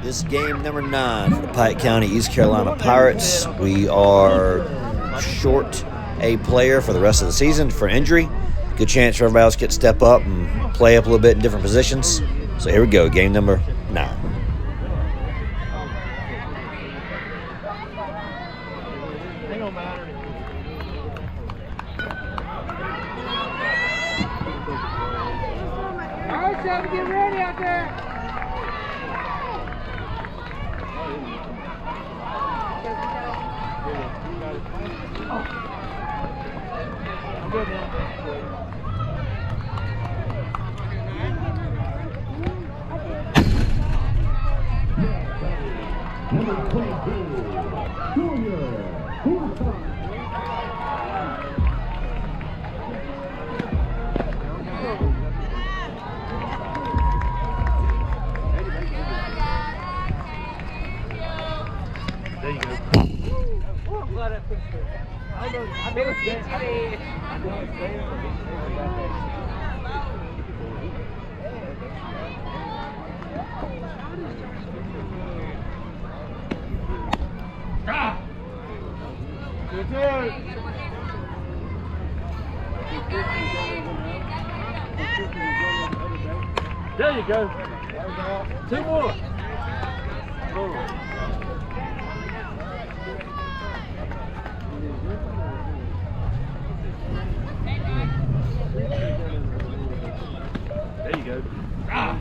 This game number 9 for the Pike County East Carolina Pirates. We are short a player for the rest of the season for injury. Good chance for everybody else to step up and play up a little bit in different positions. So here we go, game number 9. Get ready out there. I'm good now. There you go. Oh, I'm glad I fixed it. I know it's there. I know it's there. Ah! Good dude. There you go. 2 more. There you go. Ah.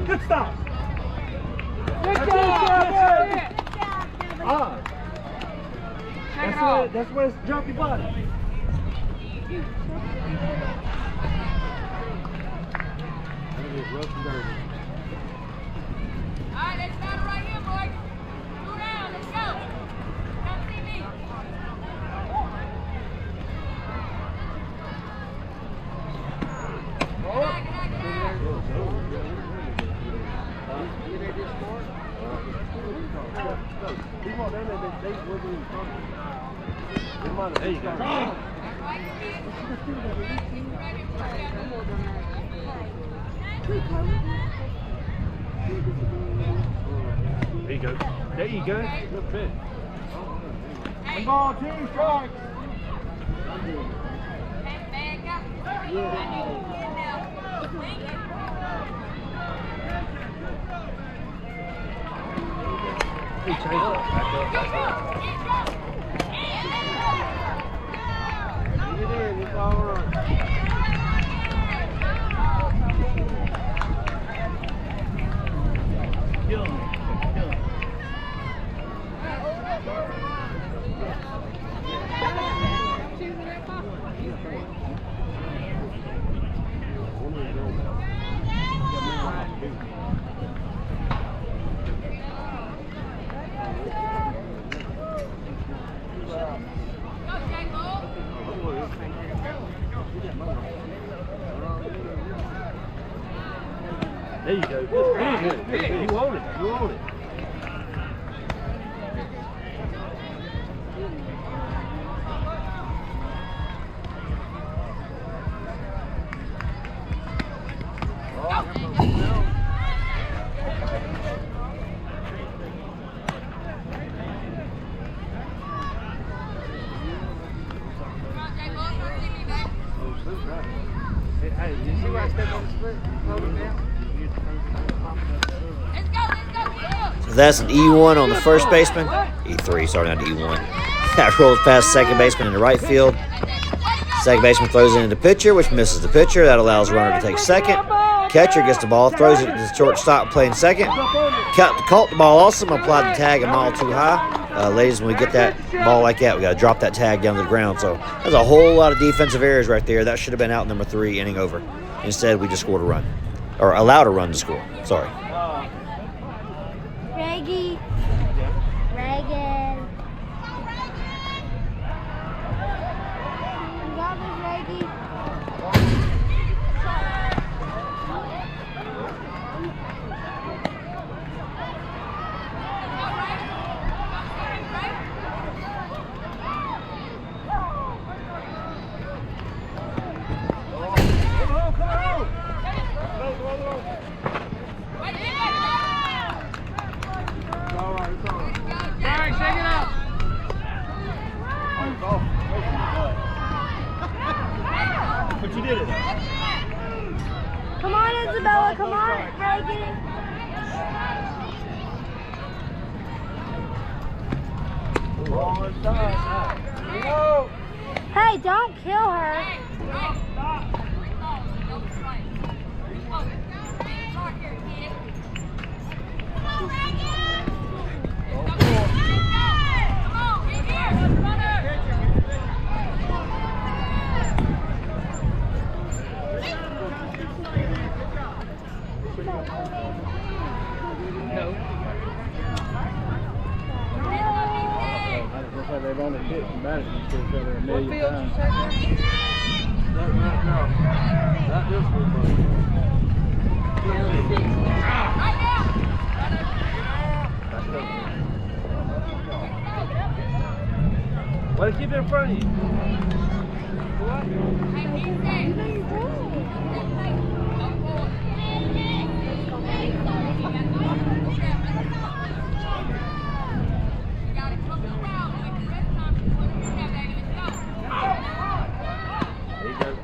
Good stop. Good job. Ah. That's where it's drop your body. Alright, let's battle right here, boys. 2 rounds, let's go. Come see me. There you go. There you go. There you go. Good fit. One ball, 2 strikes. Back up. Hey, Chase. Back up. Get it in. It's all right. Kill him. Kill him. There you go. Good. You own it. You own it. Hey, did you see where I stepped on the split? Hold it down. Let's go, So that's an E1 on the first baseman. E3, sorry, not E1. That rolls past second baseman into right field. Second baseman throws it into pitcher, which misses the pitcher. That allows the runner to take second. Catcher gets the ball, throws it to the shortstop, playing second. Caught the ball awesome, applied the tag a mile too high. Ladies, when we get that ball like that, we got to drop that tag down to the ground. So there's a whole lot of defensive errors right there. That should have been out number 3, inning over. Instead, we just scored a run. Or allowed a run to score. Sorry. Reggie. Reagan. That was Reggie. Hey, don't kill her. They've only hit Madison to each other a million times. Not this one, Why keep it in front of you?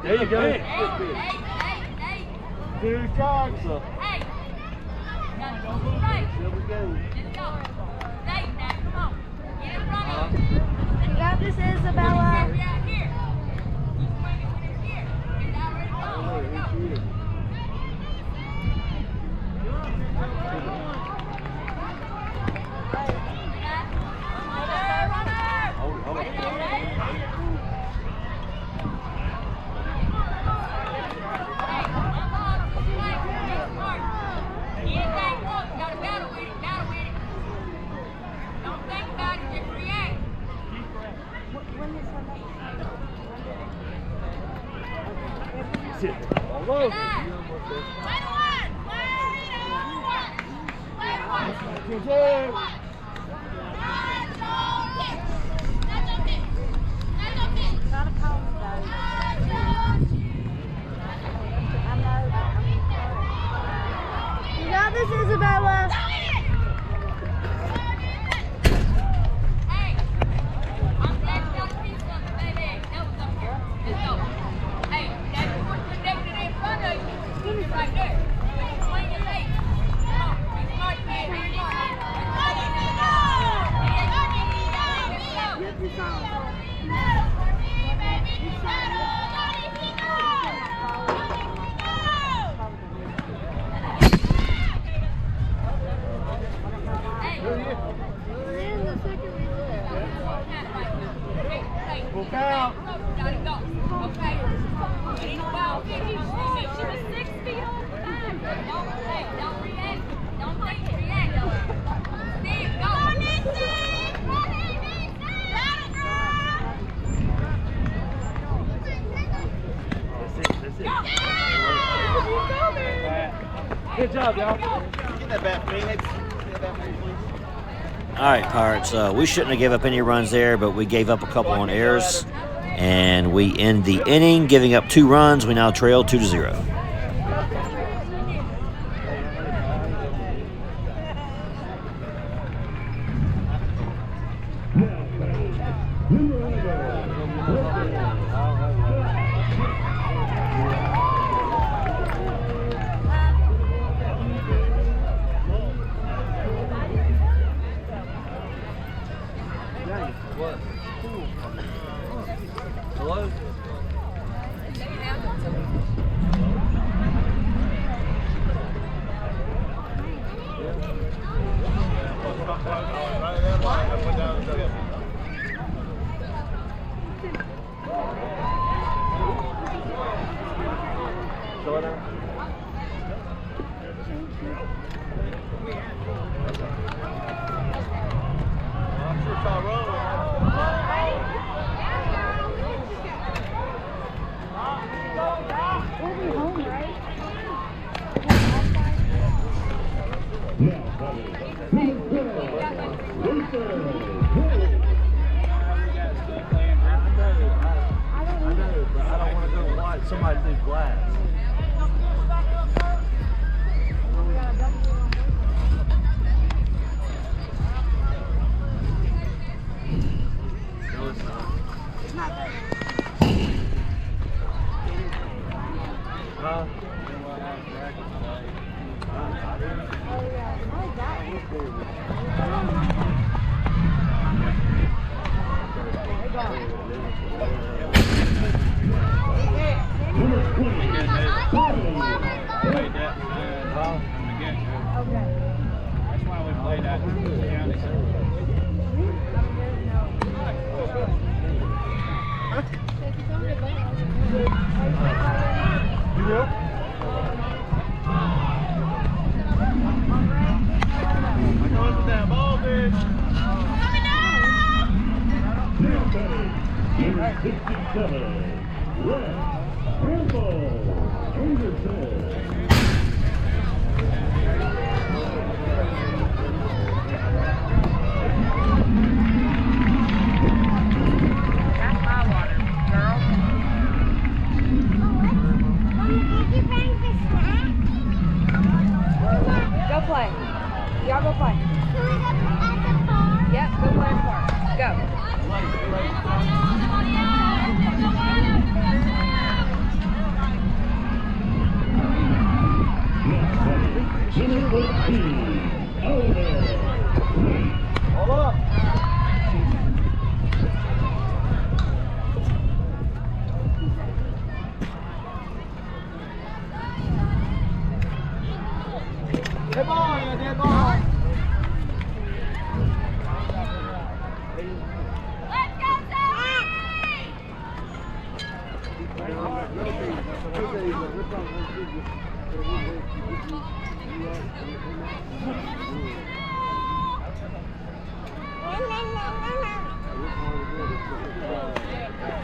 There you go. Two shots. Hey! Right. There we go. Let's go. Stay now. Come on. Get in front of him. You got this, Isabella. We're out here. You swing it when it's here. It's already gone. Let's go. You got this, Isabella. Hey, I'm glad you got a piece of it, baby. That was up here. Let's go. Hey, that's what's connected in front of you. It's right there. Swing your leg. Come on. Be smart, man. Be smart. Look out. Gotta go. Okay. Ain't no foul. She was 6 feet off the back. Don't react. Don't think, react. Steve, go. That's it. Good job, y'all. Get that bat for me. Get that bat for me, please. All right, Pirates. We shouldn't have gave up any runs there, but we gave up a couple on errors, and we end the inning giving up 2 runs. We now trail 2-0. What? Hello? We'll be home, right? I know, but I don't want to go watch somebody do glass. No, it's not. It's not good. Huh? That's why we played out in the county. You will? I know it's that ball, bitch. Number 67, Wes Campbell Anderson. That's my water, girl. Go play. Y'all go play. Yep, go play in the park. Go. Number 14, Oliver. Hold up. Dead ball, yeah, dead ball. Let's go, Zoe!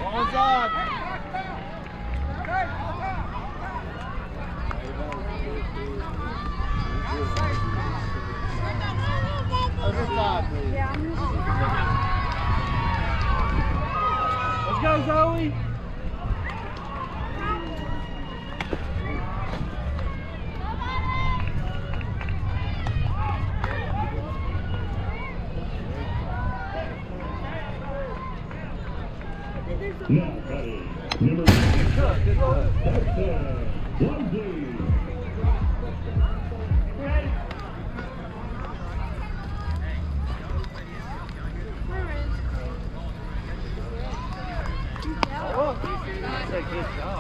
Onside. Other side, please. Let's go, Zoe. Now batting, number 6, Dexter Blumsey.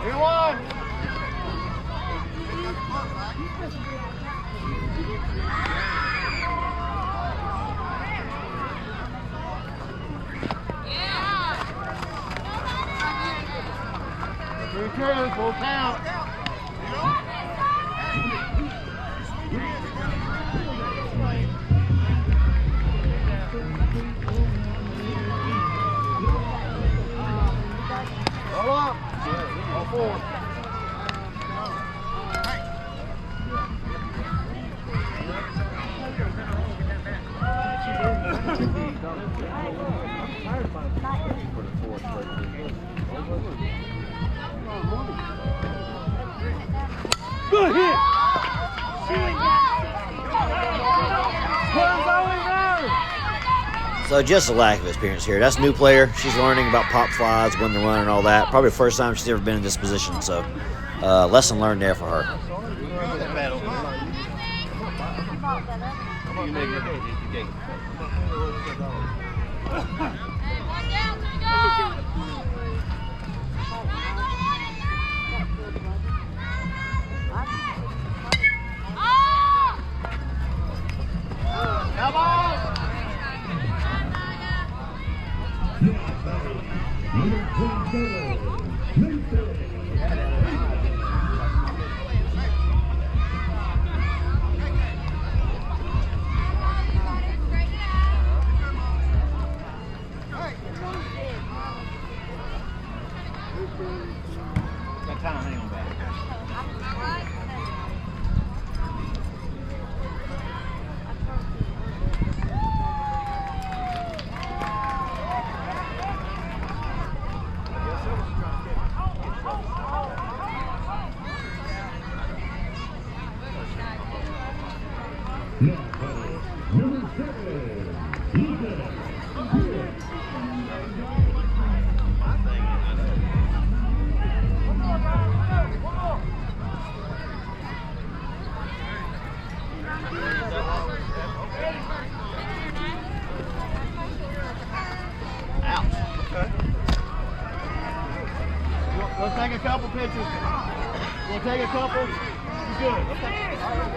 Here one. Return, full count. Roll up. All four. Good hit. So just a lack of experience here. That's a new player. She's learning about pop slides, when to run, and all that. Probably the first time she's ever been in this position. So lesson learned there for her. One down to go! Come on. Number 27, Mason. Got time, hang on back. pitches. We'll take a couple. You good? Okay. All right.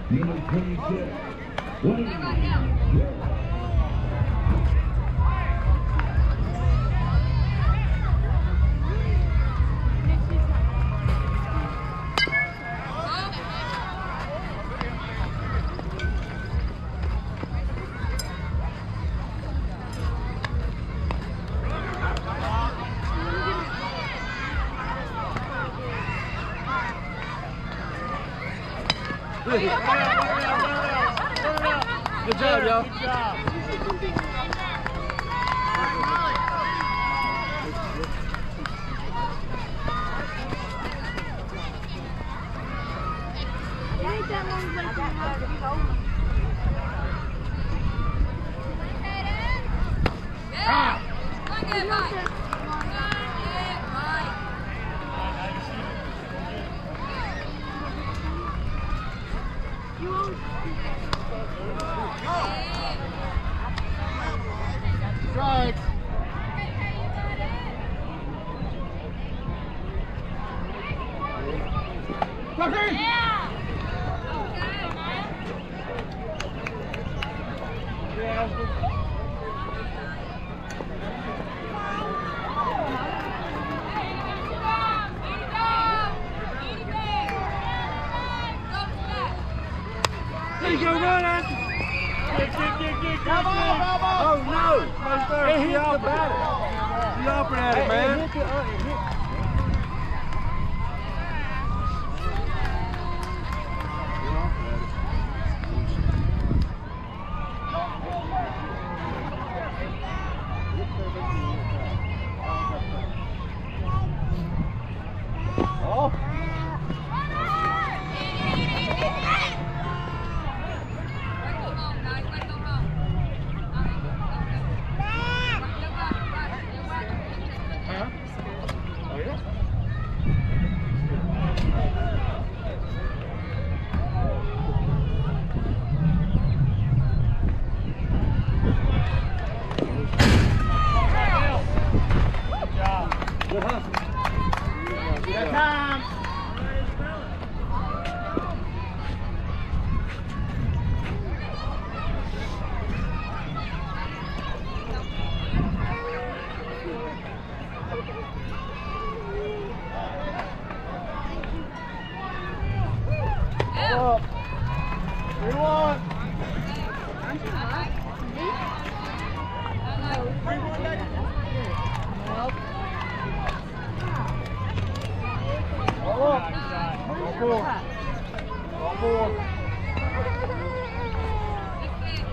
Number 26. Good job, y'all. Good job. Strike. There you go, running. Oh no! It hit the batter. You up at it, man.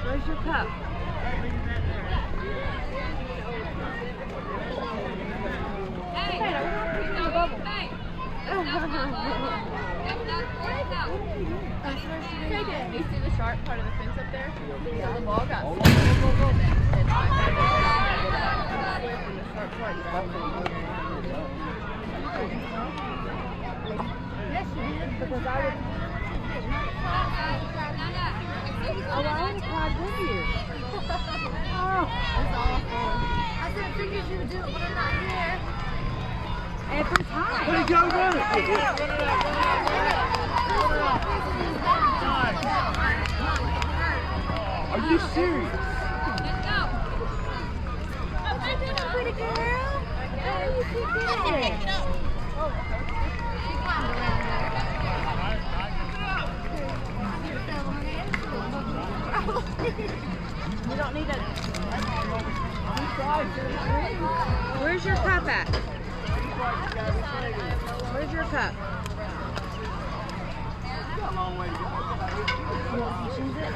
Where's your cup? You see the sharp part of the fence up there? So the ball got Yes, you did, because I was... Oh, I only cried with you. Oh, that's awful. I said I figured you would do it when I'm not here. Every time. There you go, run it. Are you serious? Pretty girl. Oh, you did it. You don't need a... Where's your cup at? Where's your cup? You want to choose it?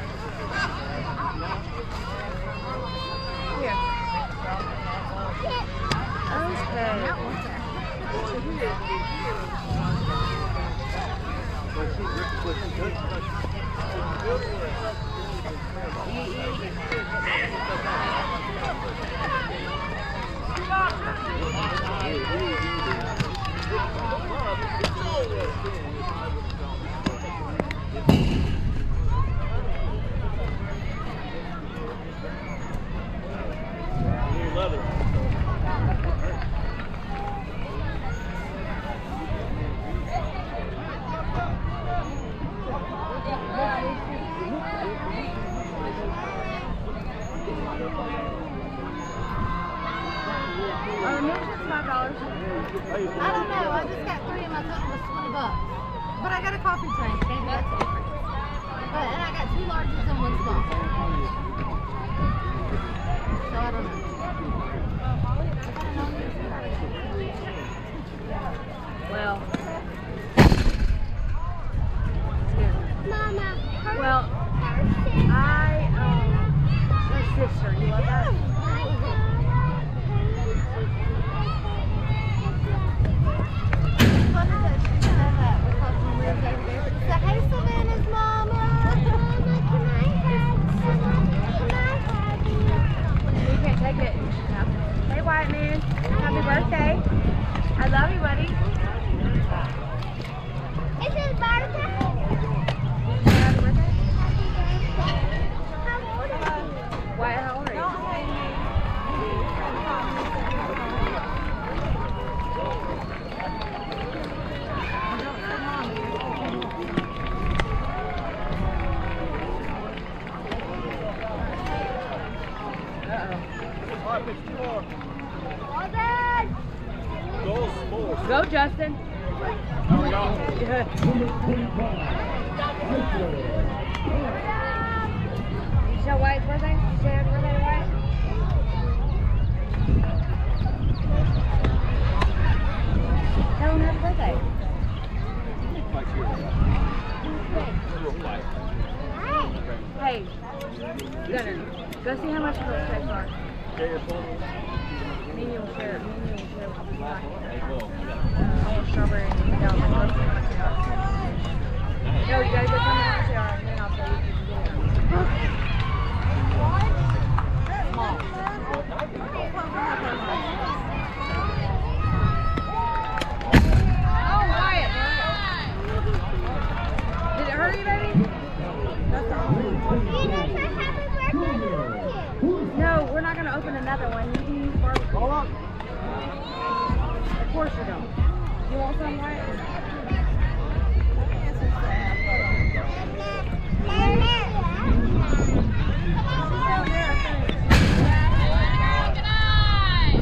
Here. Oh, milkshakes $5. I don't know. I just got 3 and my total was $20. But I got a coffee drink. Maybe that's different. But and I got 2 larges and 1 small. So I don't know. Well. Mama. Well, her sister. You love that? Hey, Savannah's mama. Mama, can I have you? You can't take it. Hey, White Man. Happy birthday. I love you, buddy. It's his birthday. Happy birthday. How old are you? Wyatt, how old are you? Go, Justin. There we go. Show Wyatt's birthday? Say happy birthday to Wyatt. Tell him happy birthday. Hey, Gunner, go see how much those checks are. Me and you will share. I want strawberry and vanilla. No, you gotta go tell me how much they are, and then I'll tell you if you can get it. Oh, Wyatt! Did it hurt you, baby? No, we're not gonna open another one. You can use barbecue. Of course you don't. You want some, Wyatt?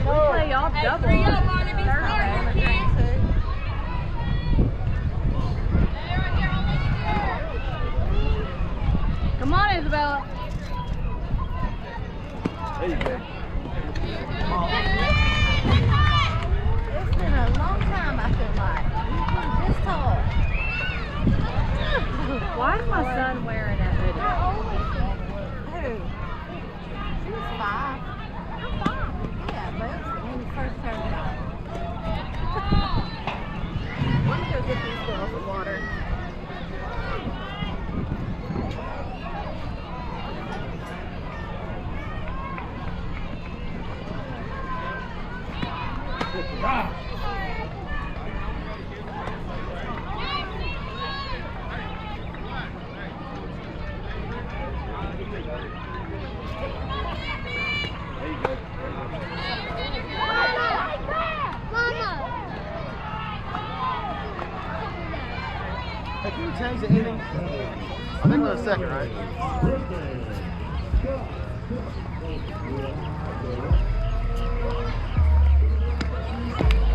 We'll play y'all double. Thursday. Come on, Isabella. There you go. It's been a long time, I feel like. This tall. Why is my son wearing that hoodie? How old is she? Who? She was 5. I'm 5. Yeah, but it was when you first turned out. Let me go get these girls of water. Hey, can you change the innings? I think we're in second, right?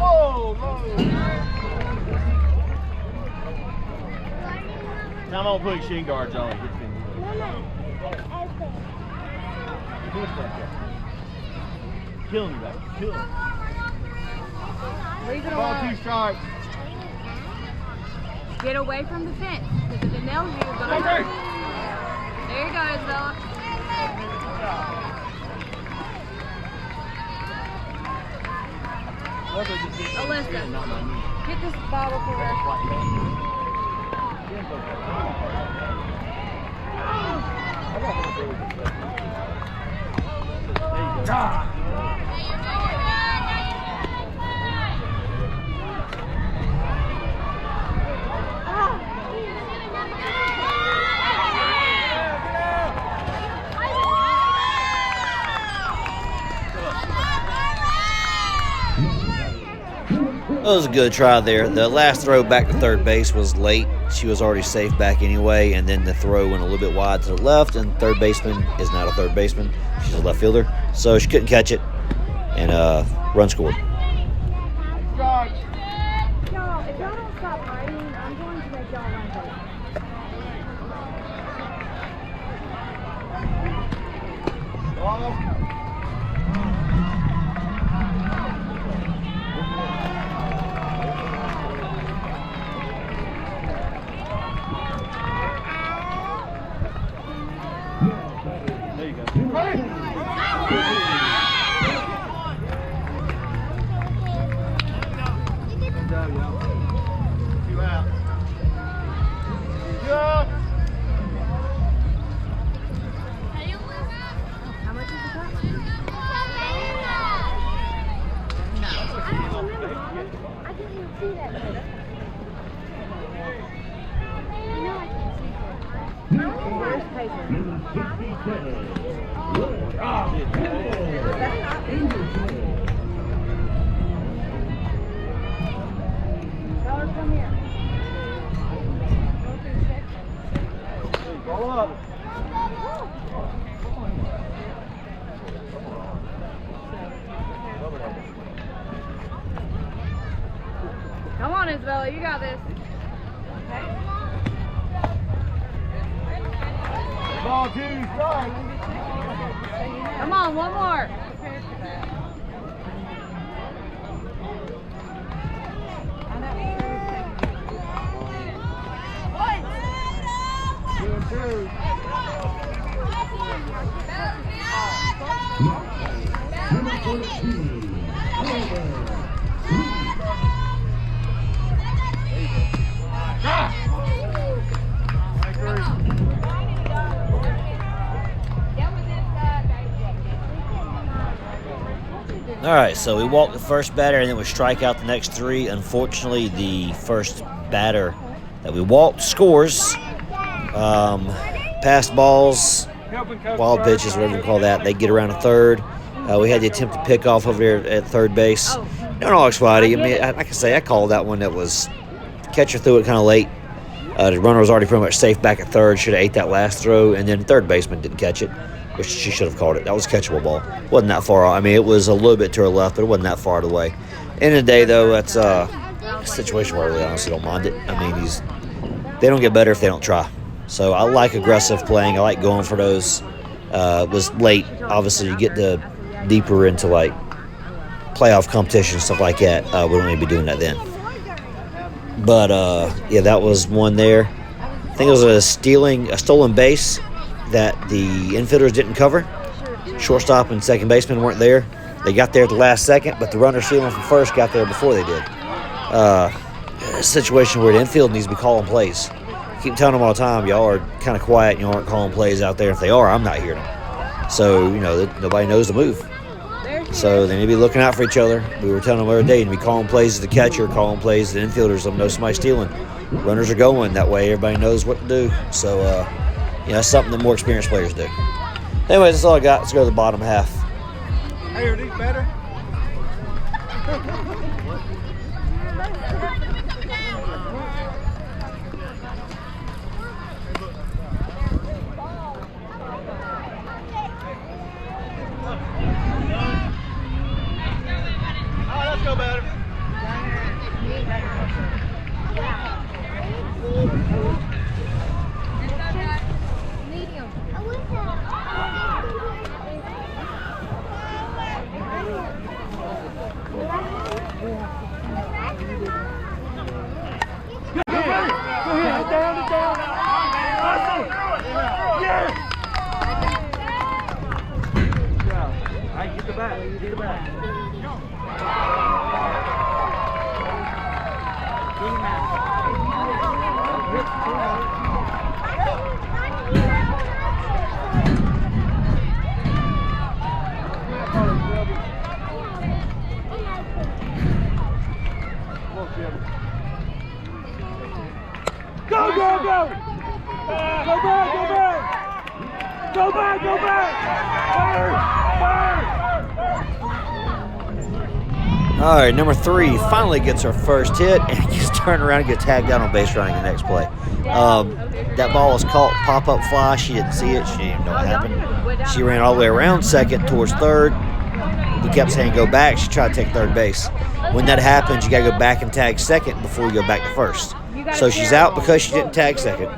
Oh, no. Now I'm gonna put shin guards on. Killing you, baby. Killing. Leave it Ball alone. 2 strikes. Get away from the fence. Because if it nails you, you're going to hurt. There you go, Isabella. Alyssa, get this bottle for her. That was a good try there. The last throw back to third base was late. She was already safe back anyway, and then the throw went a little bit wide to the left, and third baseman is not a third baseman. She's a left fielder, so she couldn't catch it. And Run scored. Charge. Y'all, if y'all don't stop raining, I'm going to make y'all run late. There you go. Two out. Yeah. How much is the cup? I didn't even see that. You know I can't see that. Where's paper? Dollar, come here. Roll up. Come on, Isabella, you got this. Ball two, strike. Come on, one more. Two and two. All right, so we walked the first batter and then we strike out the next three. Unfortunately, the first batter that we walked scores. Passed balls, wild pitches, whatever you call that. They get around a third. We had the attempt to pick off over there at third base. No, Spotty. I mean, like I say, I called that one. That was catcher threw it kind of late. The runner was already pretty much safe back at third. Should have ate that last throw, and then third baseman didn't catch it, which she should have called it. That was a catchable ball. Wasn't that far off. I mean, it was a little bit to her left, but it wasn't that far away. End of the day, though, that's a situation where I really honestly don't mind it. I mean, they don't get better if they don't try. So I like aggressive playing. I like going for those. It was late. Obviously, you get deeper into like playoff competition, stuff like that. We don't need to be doing that then. But yeah, that was one there. I think it was a stolen base that the infielders didn't cover. Shortstop and second baseman weren't there. They got there at the last second, but the runner stealing from first got there before they did. A situation where the infield needs to be calling plays. I keep telling them all the time, y'all are kind of quiet and you aren't calling plays out there. If they are, I'm not hearing them. So, you know, nobody knows the move. So they need to be looking out for each other. We were telling them the other day, to be calling plays to the catcher, calling plays to the infielders. Let them know somebody's stealing. Runners are going. That way everybody knows what to do. So, you know, that's something that more experienced players do. Anyways, that's all I got. Let's go to the bottom half. Hey, are these better? Let's go better. Medium. Get the back. Get the back. Go, go, go! Go back, go back! Go back, go back! Fire! All right, number 3 finally gets her first hit and just turn around and get tagged out on base running the next play. That ball was caught pop-up fly. She didn't see it. She didn't even know what happened. She ran all the way around second towards third, we kept saying go back. She tried to take third base. When that happens, you got to go back and tag second before you go back to first. So she's out because she didn't tag second.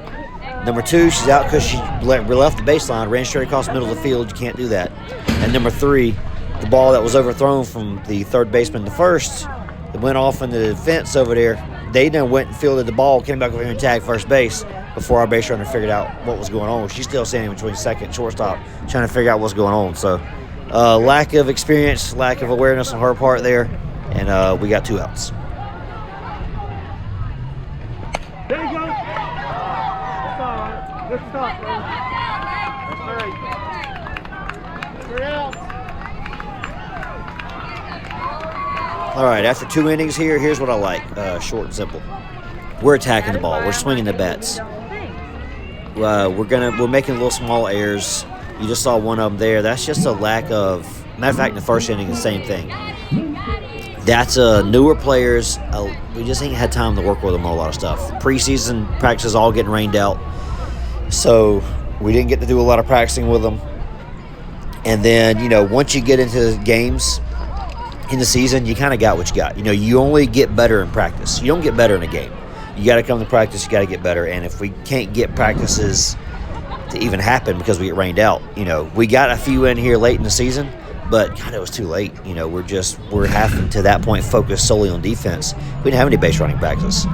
Number 2, she's out because she left the baseline, ran straight across the middle of the field. You can't do that. And number 3, the ball that was overthrown from the third baseman to first, that went off in the fence over there. They then went and fielded the ball, came back over here and tagged first base before our base runner figured out what was going on. She's still standing between second and shortstop, trying to figure out what's going on. So, lack of experience, lack of awareness on her part there, and we got 2 outs. There you go. That's all right. Good stuff, bro. That's 3. 3 outs. All right, after 2 innings here, here's what I like, short and simple. We're attacking the ball. We're swinging the bats. We're making little small errors. You just saw one of them there. That's just a lack of. Matter of fact, in the first inning, the same thing. That's newer players. We just ain't had time to work with them on a lot of stuff. Preseason practices all getting rained out, so we didn't get to do a lot of practicing with them. And then once you get into games in the season, you kind of got what you got. You only get better in practice. You don't get better in a game. You got to come to practice. You got to get better. And if we can't get practices to even happen because we get rained out, we got a few in here late in the season, but God, it was too late. We're having to that point focus solely on defense. We didn't have any base running practice.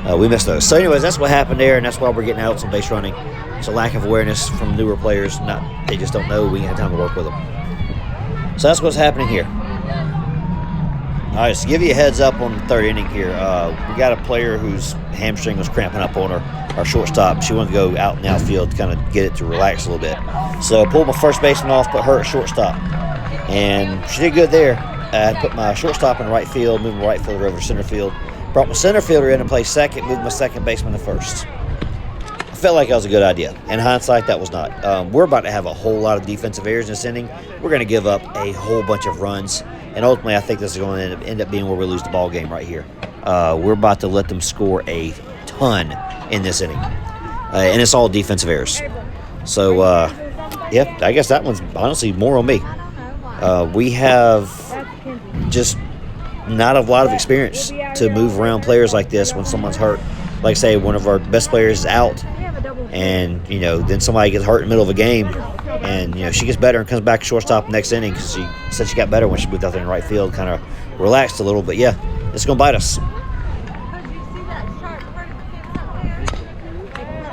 We missed those. So, anyways, that's what happened there, and that's why we're getting outs on base running. It's a lack of awareness from newer players. They just don't know. We ain't had time to work with them. So that's what's happening here. All right, so give you a heads up on the 3rd inning here. We got a player whose hamstring was cramping up on her, our shortstop. She wanted to go out in the outfield to kind of get it to relax a little bit. So I pulled my first baseman off, put her at shortstop. And she did good there. I put my shortstop in right field, moved my right fielder over to center field. Brought my center fielder in to play second, moved my second baseman to first. I felt like that was a good idea. In hindsight, that was not. We're about to have a whole lot of defensive errors in this inning. We're going to give up a whole bunch of runs. And ultimately, I think this is going to end up being where we lose the ball game right here. We're about to let them score a ton in this inning. And it's all defensive errors. So, I guess that one's honestly more on me. We have just not a lot of experience to move around players like this when someone's hurt. Like, say, one of our best players is out, and, then somebody gets hurt in the middle of a game, and, she gets better and comes back to shortstop next inning because she said she got better when she moved out there in right field, kind of relaxed a little. But, yeah, it's going to bite us.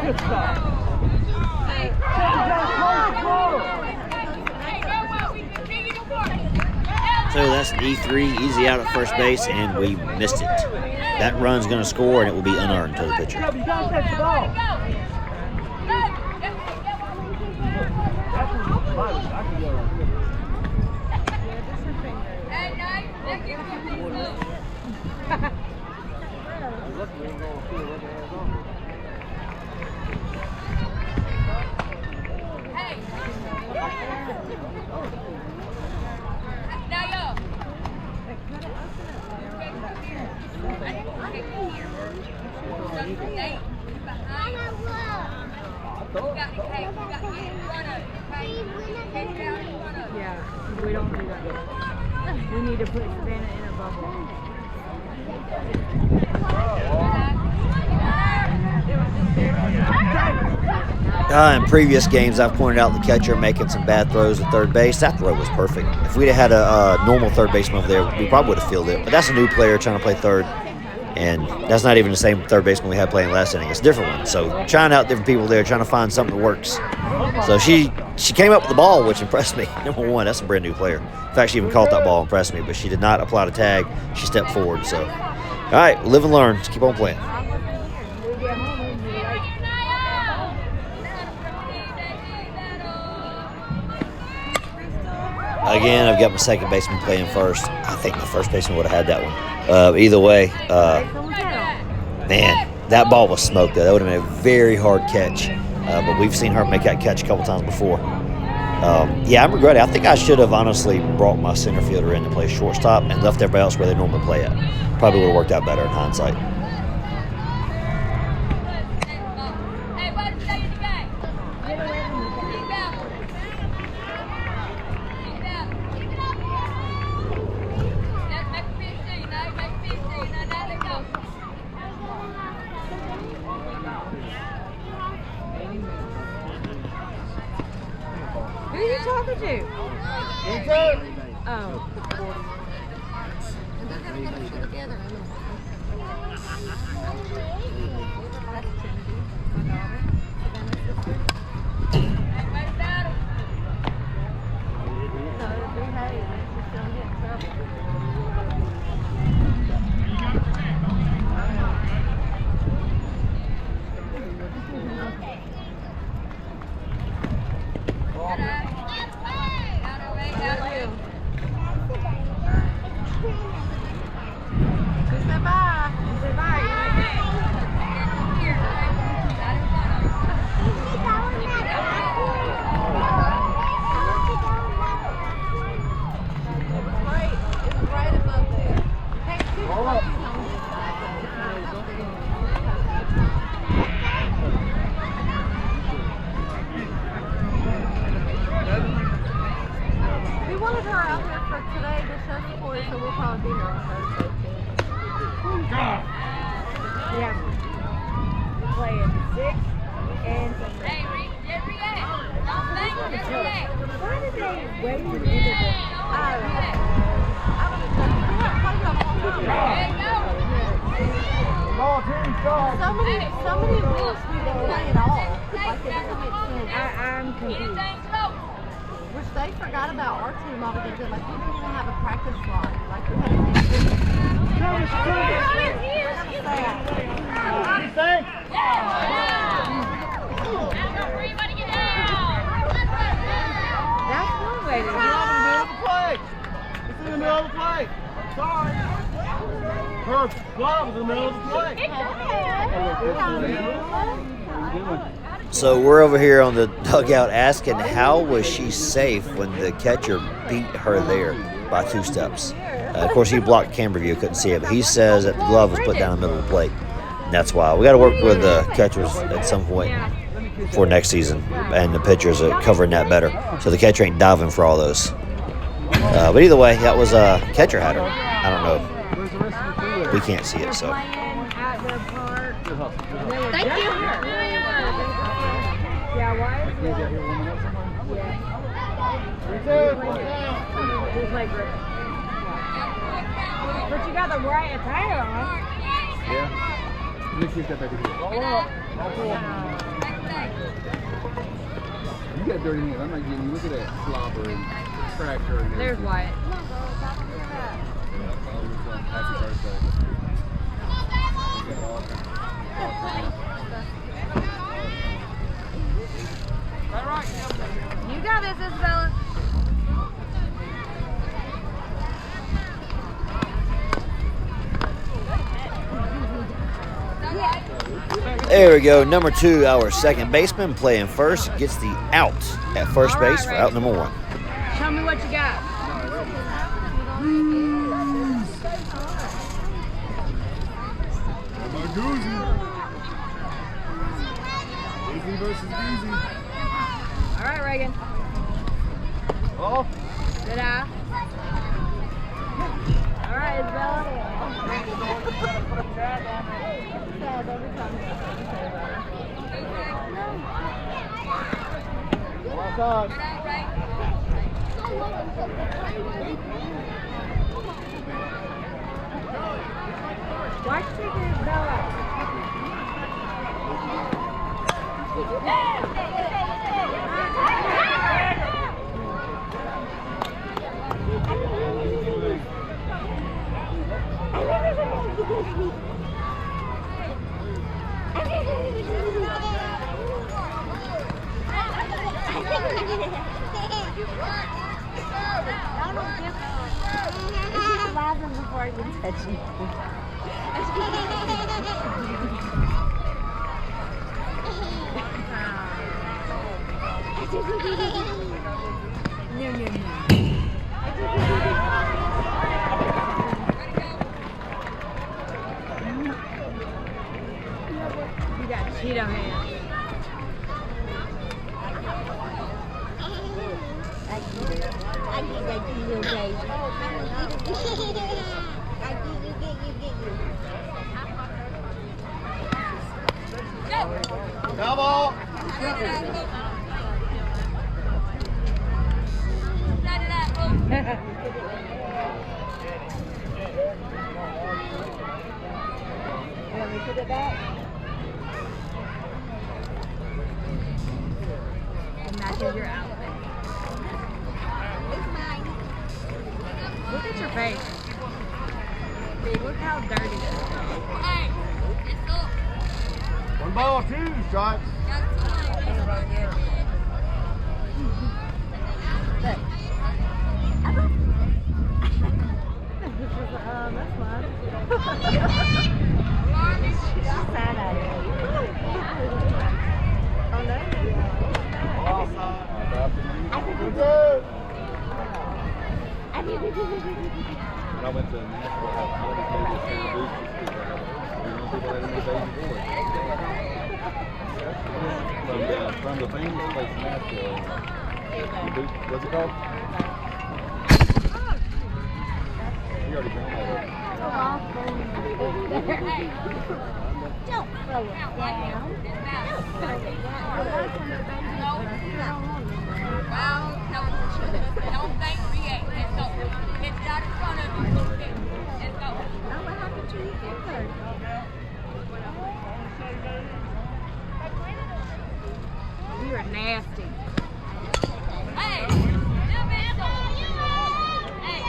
Good stuff. So that's an E3, easy out at first base, and we missed it. That run's going to score, and it will be unearned to the pitcher. You got to catch the ball. Yeah, we don't do that. We need to put Savannah in a bubble. In previous games, I've pointed out the catcher making some bad throws at third base. That throw was perfect. If we'd have had a normal third baseman over there, we probably would have fielded it. But that's a new player trying to play third, and that's not even the same third baseman we had playing last inning. It's a different one. So trying out different people there, trying to find something that works. So she came up with the ball, which impressed me. Number one, that's a brand new player. In fact, she even caught that ball, impressed me. But she did not apply the tag. She stepped forward. So, all right, live and learn. Just keep on playing. Again, I've got my second baseman playing first. I think my first baseman would have had that one. Either way, man, that ball was smoked, though. That would have been a very hard catch. But we've seen her make that catch a couple times before. Yeah, I'm regretting. I think I should have honestly brought my center fielder in to play shortstop and left everybody else where they normally play at. Probably would have worked out better in hindsight. did you? Inside. Oh. We wanted her out here for today to show support, so we'll probably be here on Thursday too. Yeah. We're playing 6 and Sunday. Hey, just react. Don't think, just react. Why did they wait to the end of the... Hey, go. Ball team start. So many weeks we didn't play at all. Like, it doesn't make sense. I'm confused. Anything close. Which they forgot about our team altogether. Like, we didn't even have a practice slot. Like, we had a team. Everybody get down. That's one way to do it. It's in the middle of the play. Sorry. Her glove is in the middle of the play. So we're over here on the dugout asking how was she safe when the catcher beat her there by 2 steps. Of course, he blocked camera view, couldn't see it, but he says that the glove was put down in the middle of the plate. And that's why. We got to work with the catchers at some point for next season, and the pitchers are covering that better, so the catcher ain't diving for all those. But either way, that was catcher had her. I don't know. We can't see it, so. Playing at the park. Thank you. Yeah, why is it? Just like Griffin. But you got the right attire on. Yeah. Nikki's got back here. You got dirty hands. I'm not getting you. Look at that slobber and tractor and There's everything. Wyatt. Happy birthday. You got this, Isabella. There we go. Number 2, our second baseman, playing first, gets the out at first All right, base for out number 1. Show me what you got. Goozy. Goozy versus Goozy. All right, Reagan. Oh. Good eye. All right, Isabella. Sad every time you say that. Outside. Why you taking Isabella out? Before I even touch you. You got Cheeto hands. I get that Cheeto baby. I get you. Come on. put it back. And matches your outfit. Look at your face. Look how dirty it is. Hey, it's up. 1 ball, 2 shots. That's fun. Sad at it. Oh no. When I went to Nashville, I was maybe a fan of Boots. People had any baby boys. From the famous place in Nashville. What's it called? You already been that up. Don't throw it down. Well, no, don't think, react. Let's go. Get it out in front of you. Let's go. Now what happened to your finger? You are nasty. Hey, little bit so. Hey.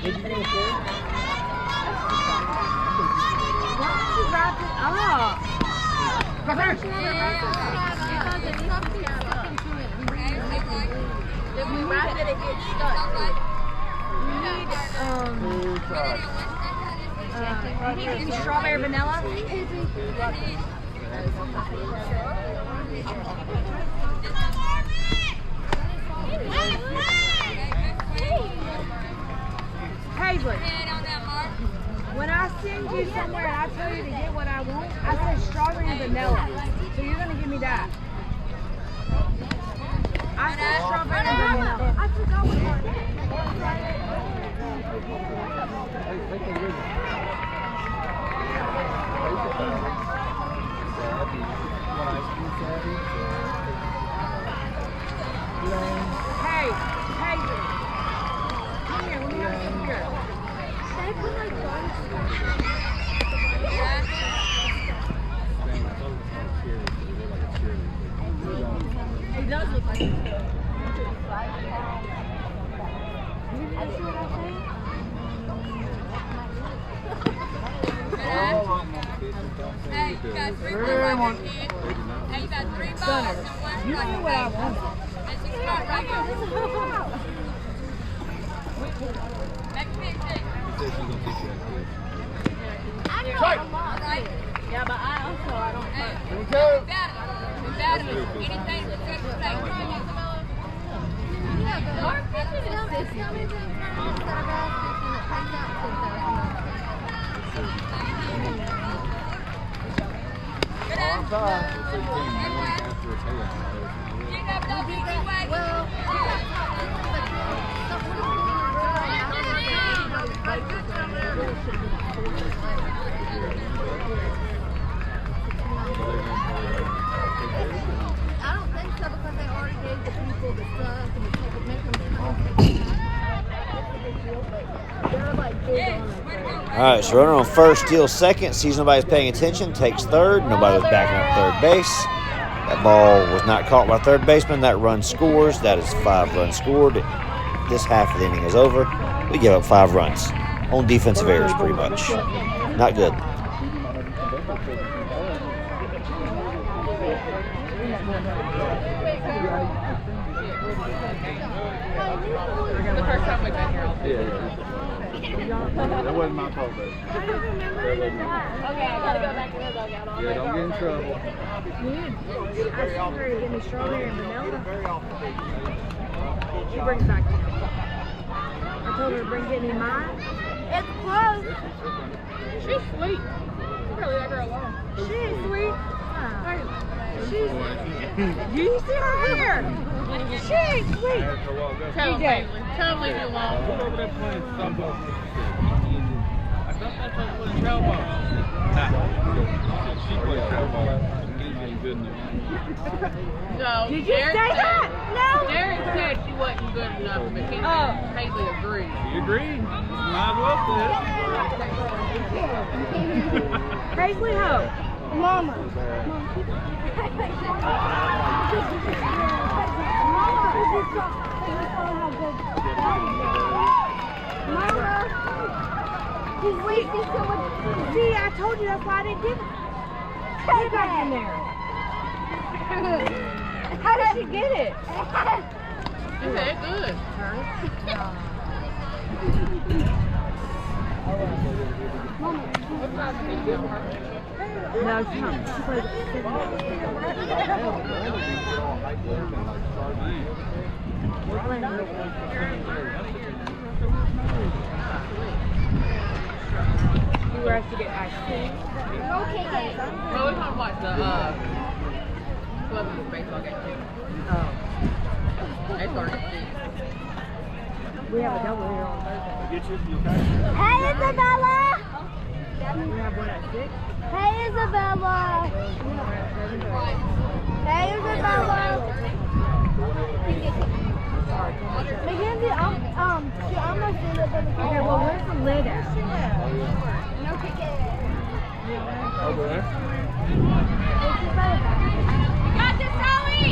Did you finish it? Why don't you wrap it up? If we wrap it, it gets stuck. You need strawberry vanilla? Paisley, when I send you somewhere and I tell you to get what I want, I say strawberry and vanilla. So you're going to give me that. I said strawberry and vanilla. I forgot what it was. Hey, Paisley. Come here, let me have some here. They put like buns. It does look like it. Did you see what I said? Hey, you got 3 balls right here. Hey, you got 3 balls and 1 You know what I want. That's 6 balls right here. Make a big thing. I know a lot. Right? Yeah, but I don't Hey, Here we we go. battle. Anything to take the place. Yeah, but our fishing is this. Tell me the times that I've asked fishing that pays out $10,000. Good answer. Get up, don't be too wagon. Well, I don't think so because they already gave the people the stuff and the ticket, make them come. They're like big on it. All right, so runner on first steals second, sees nobody's paying attention, takes third. Nobody was backing up third base. That ball was not caught by third baseman. That run scores. That is 5 runs scored. This half of the inning is over. We give up 5 runs on defensive errors, pretty much. Not good. The first time we've been here all day. Yeah. That wasn't my fault, though. Okay, I gotta go back to the dugout all Yeah, don't get in trouble. I told her to give me strawberry and vanilla. She brings back I told her to get me mine. It's close. She's sweet. You really let her alone. She ain't sweet. You see her hair? She ain't sweet. Tell him to leave you alone. Put over there playing softball. I thought that's what it was, trail ball. She played travel ball. She ain't good So Did you say that? Derek said she wasn't good enough, but he Haley agreed. You agree? Might as well say Paisley Ho. Mama. He's wasting so much. See, I told you that's why I didn't give it. Get back in there. How did she get it? She said good. No, she's not. She plays You were asked to get ice cream. Well, we're gonna watch the Columbus baseball game too. Oh. They started at 6. We have a double here on Thursday. Hey, Isabella! We have one at 6. Hey, Isabella! Hey, Isabella! Mackenzie, I'm almost in it. Okay, well, where's the lid at? No ticket. Over there. Got this, Zoe!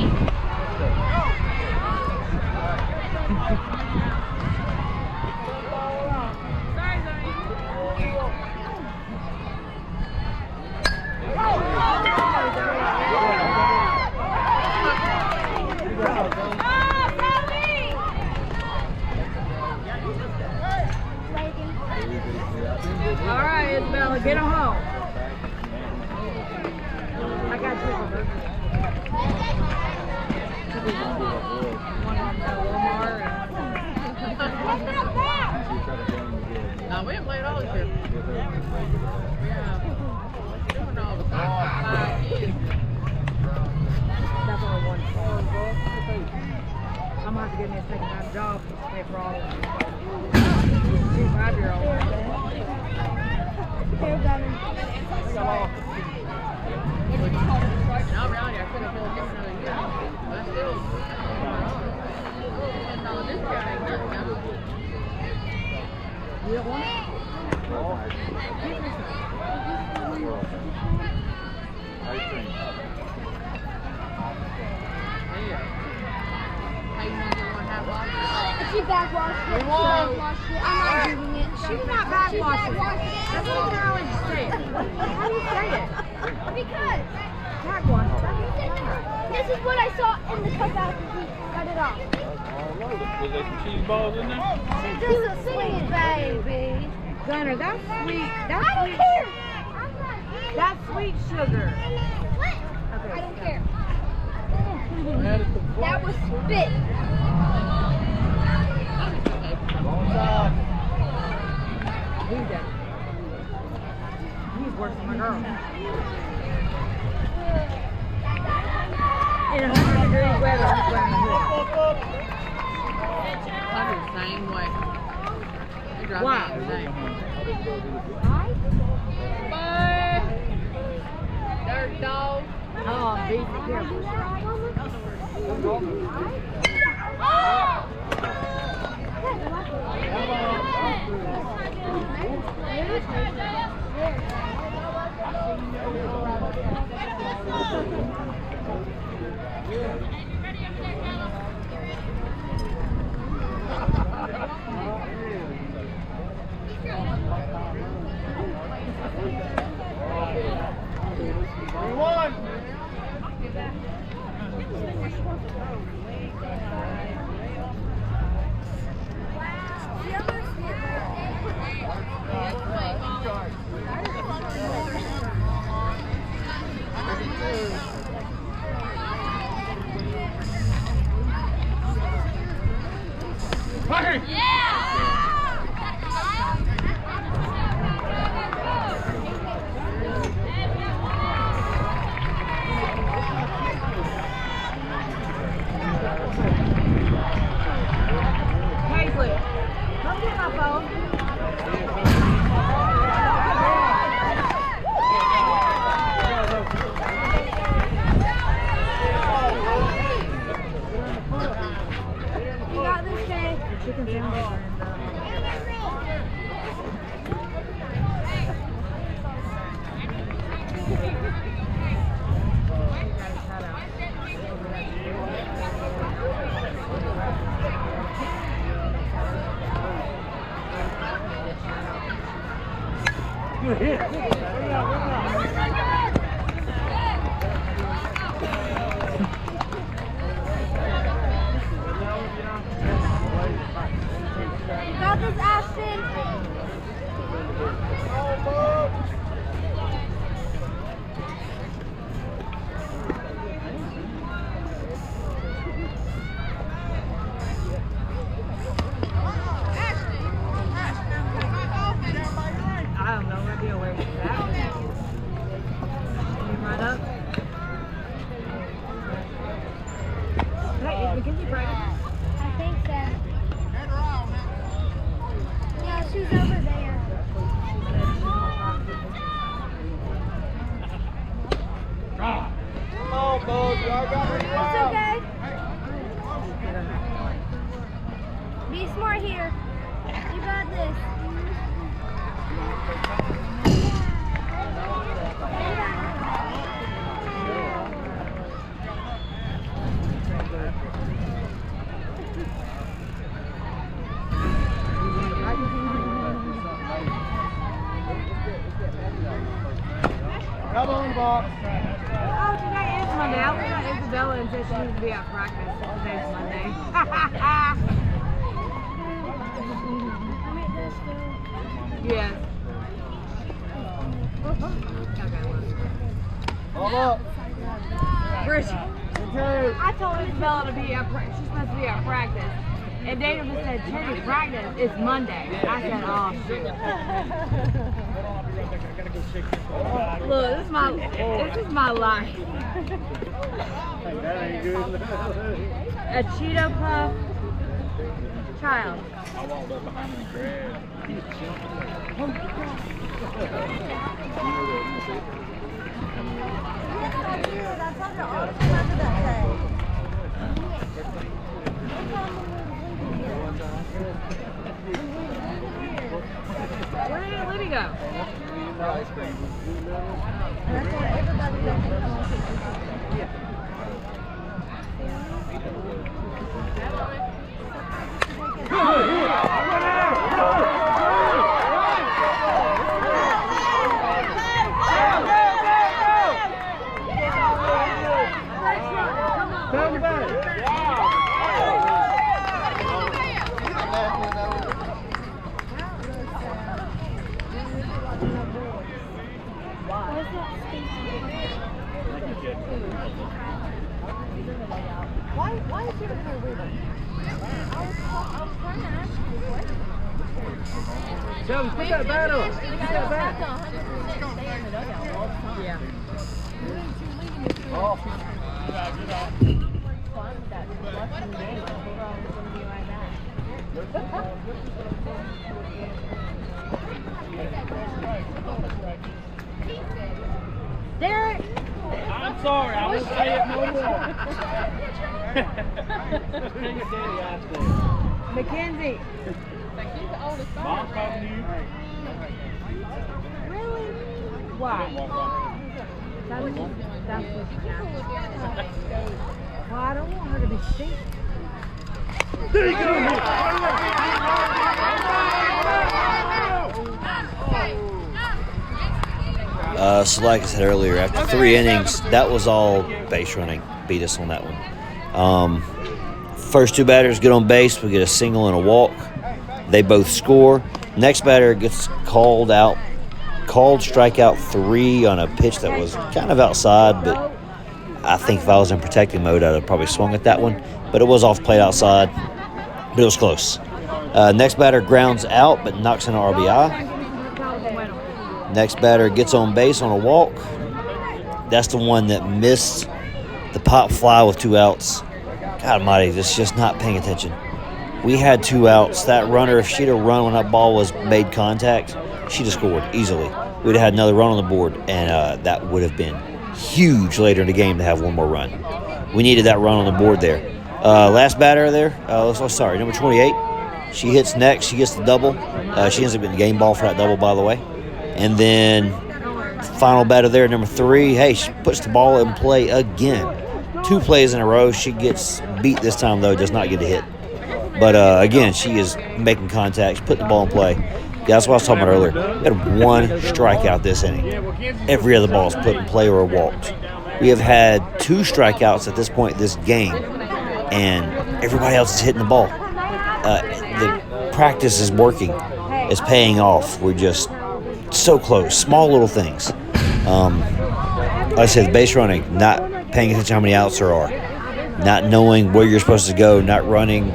All right, Isabella, get them home. I got two of them. No, we didn't play it all this year. Yeah. Doing all the 5 years. Definitely one. I'm gonna have to get me a second-time job to pay for all of them. 2 5-year-olds. Here, Gunner. Now, really, I could have been given another year. But still, $10 discount ain't nothing now. You don't want it? She backwashed it. I'm not doing it. She's not backwashing. That's what I always say. How do you say it? Because Backwash. this is what I saw in the cutout. Cut it off. Was there some cheese balls in there? This is sweet, baby. Gunner, that's sweet. That's I don't sweet. care. I'm not eating. That's sweet sugar. What? Okay, I don't stop. care. That was spit. Who's that? He's worse than my girl. In 100-degree weather, he's wearing a hood. I'm the same way. They drive Why? me insane. Dirt dog. Oh, be careful. Paisley, come get my phone. It's okay. Be smart here. You got this. Come on, box. Oh, today is Monday. I looked at Isabella and said she needs to be at practice. Today's Monday. Yes. Okay, Hold up. where's she? Okay. I told Isabella to be at she's supposed to be at practice. And Daniel just said, Teddy, practice, it's Monday. I said, oh, shit. Look, this is my life. That ain't good. A Cheeto Puff child. Where did Libby go? Why is your hair weird? I was trying to ask you a question. Shelby, put that bat up. Put that bat. Yeah. Derek! I'm sorry, I won't say it no more. Mackenzie! Mom's talking to you. Really? Why? That's what she Well, I don't want her to be stinky. There you go. So like I said earlier, after 3 innings, that was all base running. Beat us on that one. First 2 batters get on base. We get a single and a walk. They both score. Next batter gets called strikeout 3 on a pitch that was kind of outside, but I think if I was in protecting mode, I'd have probably swung at that one. But it was off plate outside, but it was close. Next batter grounds out, but knocks in an RBI. Next batter gets on base on a walk. That's the one that missed the pop fly with 2 outs. God almighty, just not paying attention. We had 2 outs. That runner, if she'd have run when that ball was made contact, she'd have scored easily. We'd have had another run on the board, and that would have been huge later in the game to have 1 more run. We needed that run on the board there. Last batter there, number 28. She hits next. She gets the double. She ends up getting the game ball for that double, by the way. And then final batter there, number 3. Hey, she puts the ball in play again. 2 plays in a row. She gets beat this time, though, does not get a hit. But, again, she is making contact. She put the ball in play. Yeah, that's what I was talking about earlier. We had 1 strikeout this inning. Every other ball is put in play or walked. We have had 2 strikeouts at this point this game, and everybody else is hitting the ball. The practice is working. It's paying off. We're just so close. Small little things. Like I said, the base running, not paying attention to how many outs there are, not knowing where you're supposed to go, not running,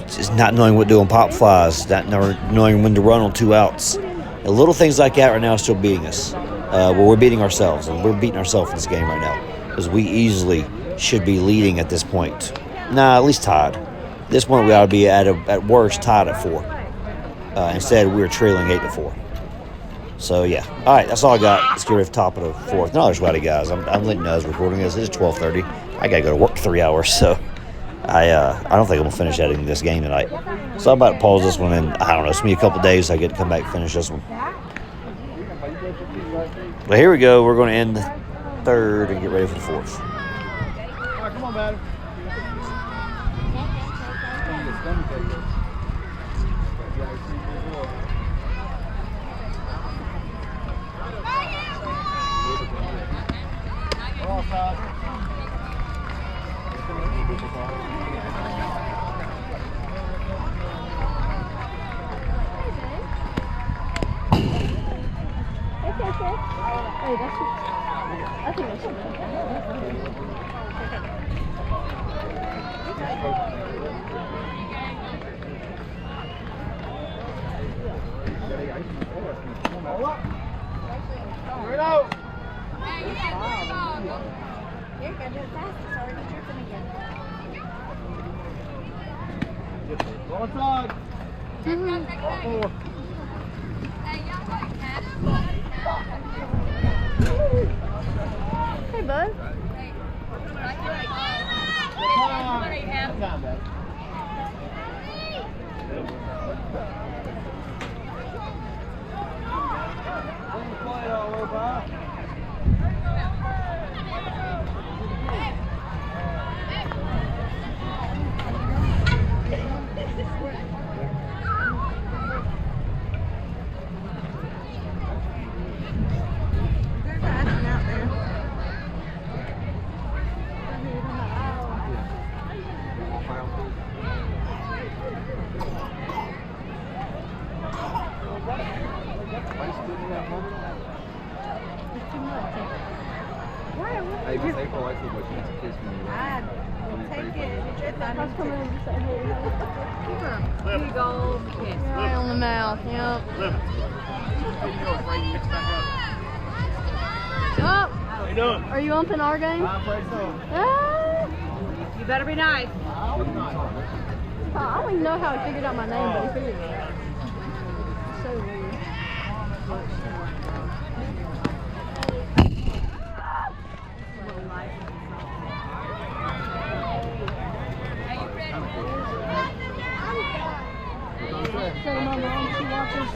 just not knowing what to do on pop flies, not knowing when to run on 2 outs. And little things like that right now are still beating us. We're beating ourselves, and we're beating ourselves in this game right now because we easily should be leading at this point. Nah, at least tied. At this point, we ought to be at worst tied at 4. Instead, we were trailing 8-4. So yeah, all right, that's all I got. Let's get rid of top of the fourth. No, there's sweaty guys. I'm letting you know I was recording this. It's 12:30. I gotta go to work 3 hours, so I don't think I'm gonna finish editing this game tonight. So I'm about to pause this one, and I don't know. It's gonna be a couple days. So I get to come back and finish this one. But here we go. We're gonna end the third and get ready for the fourth. All right, come on, batter. Hey, bud. Big old kiss. Right on the mouth, yep. Oh, How you doing? are you umping our game? I play so. Ah, You better be nice. I don't even know how he figured out my name, but he figured it out. So weird. So my mom, she watches,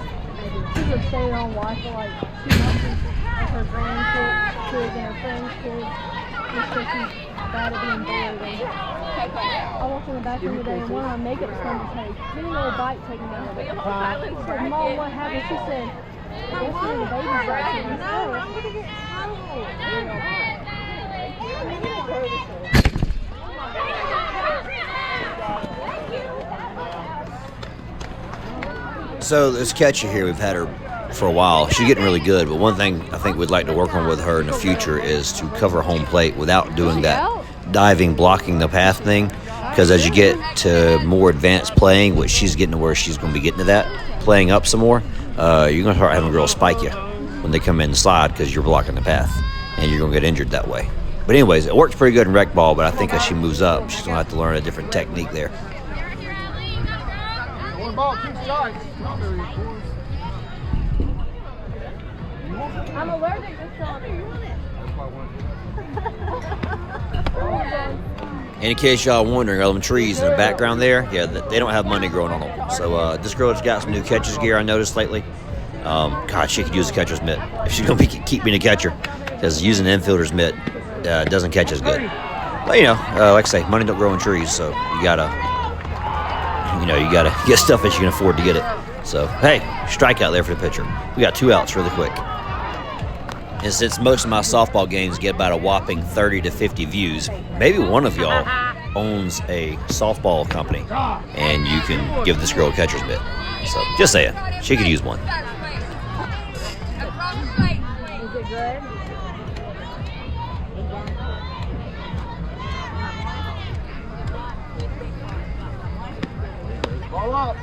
she's a stay-at-home wife, but like, she watches like, her grandkids and her friends' kids, just so she's bad at being bored. And I walked in the bathroom today and one of my makeup sponges had a teeny little bite taken out of it. I said, Mom, what happened? She said, yesterday the baby's right here. I said, oh, I'm gonna get So this catcher here, we've had her for a while. She's getting really good, but one thing I think we'd like to work on with her in the future is to cover home plate without doing that diving, blocking the path thing. Because as you get to more advanced playing, which she's getting to where she's going to be getting to that, playing up some more, you're going to start having girls spike you when they come in and slide because you're blocking the path, and you're going to get injured that way. But anyways, it works pretty good in rec ball, but I think as she moves up, she's going to have to learn a different technique there. One ball, 2 strikes. I'm allergic to strawberries. And in case y'all wondering, all them trees in the background there, yeah, they don't have money growing on them. So this girl has got some new catcher's gear I noticed lately. God, she could use a catcher's mitt if she's going to keep being a catcher, because using an infielder's mitt doesn't catch as good. But, you know, like I say, money don't grow on trees, so you got to get stuff that you can afford to get it. So, hey, strikeout there for the pitcher. We got 2 outs really quick. And since most of my softball games get about a whopping 30 to 50 views, maybe one of y'all owns a softball company, and you can give this girl a catcher's mitt. So, just saying, she could use one. Is it good? Ball up.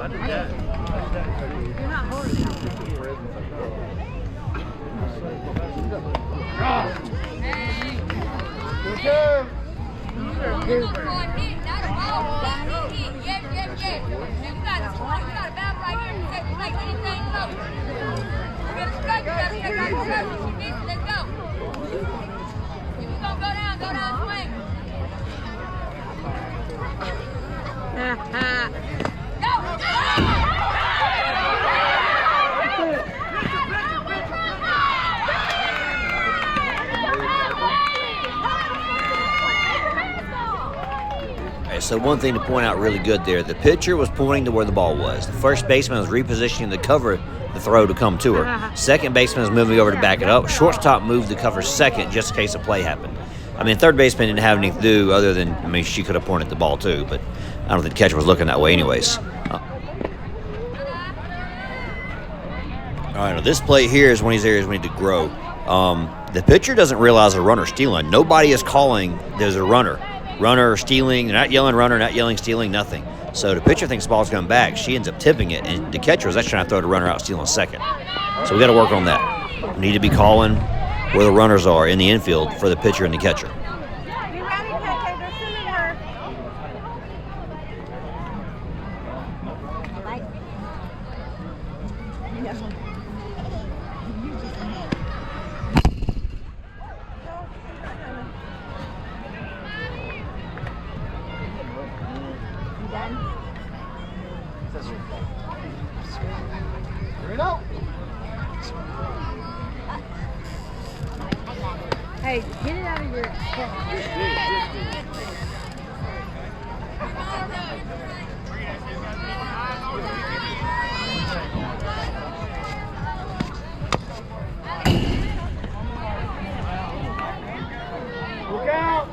You're not holding So one thing to point out really good there, the pitcher was pointing to where the ball was. The first baseman was repositioning to cover the throw to come to her. Second baseman was moving over to back it up. Shortstop moved to cover second just in case a play happened. I mean, third baseman didn't have anything to do other than, I mean, she could have pointed the ball too, but I don't think the catcher was looking that way anyways. All right, now this play here is one of these areas we need to grow. The pitcher doesn't realize a runner's stealing. Nobody is calling there's a runner. Runner stealing, they're not yelling runner, not yelling stealing, nothing. So the pitcher thinks the ball's coming back. She ends up tipping it, and the catcher is actually trying to throw the runner out stealing second. So we got to work on that. We need to be calling where the runners are in the infield for the pitcher and the catcher. Be ready, KK. They're sending her. Hey, get it out of your Look out!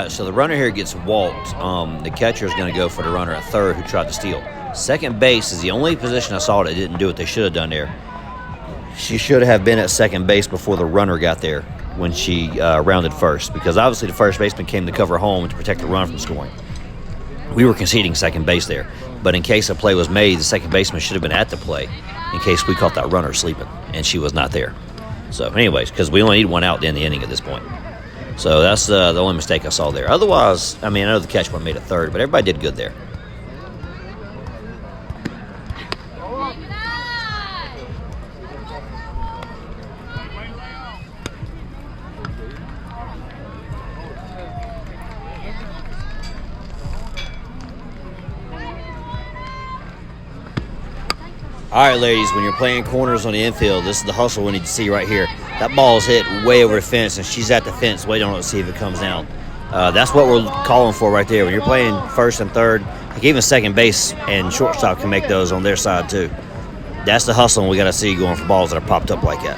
So the runner here gets walked. The catcher is going to go for the runner at third who tried to steal. Second base is the only position I saw that didn't do what they should have done there. She should have been at second base before the runner got there when she rounded first, because obviously the first baseman came to cover home to protect the run from scoring. We were conceding second base there, but in case a play was made, the second baseman should have been at the play in case we caught that runner sleeping, and she was not there. So anyways, because we only need one out in the inning at this point. So that's the only mistake I saw there. Otherwise, I mean, I know the catch one made a third, but everybody did good there. All right, ladies, when you're playing corners on the infield, this is the hustle we need to see right here. That ball's hit way over the fence, and she's at the fence waiting on it to see if it comes down. That's what we're calling for right there. When you're playing first and third, like even second base and shortstop can make those on their side too. That's the hustle we got to see going for balls that are popped up like that.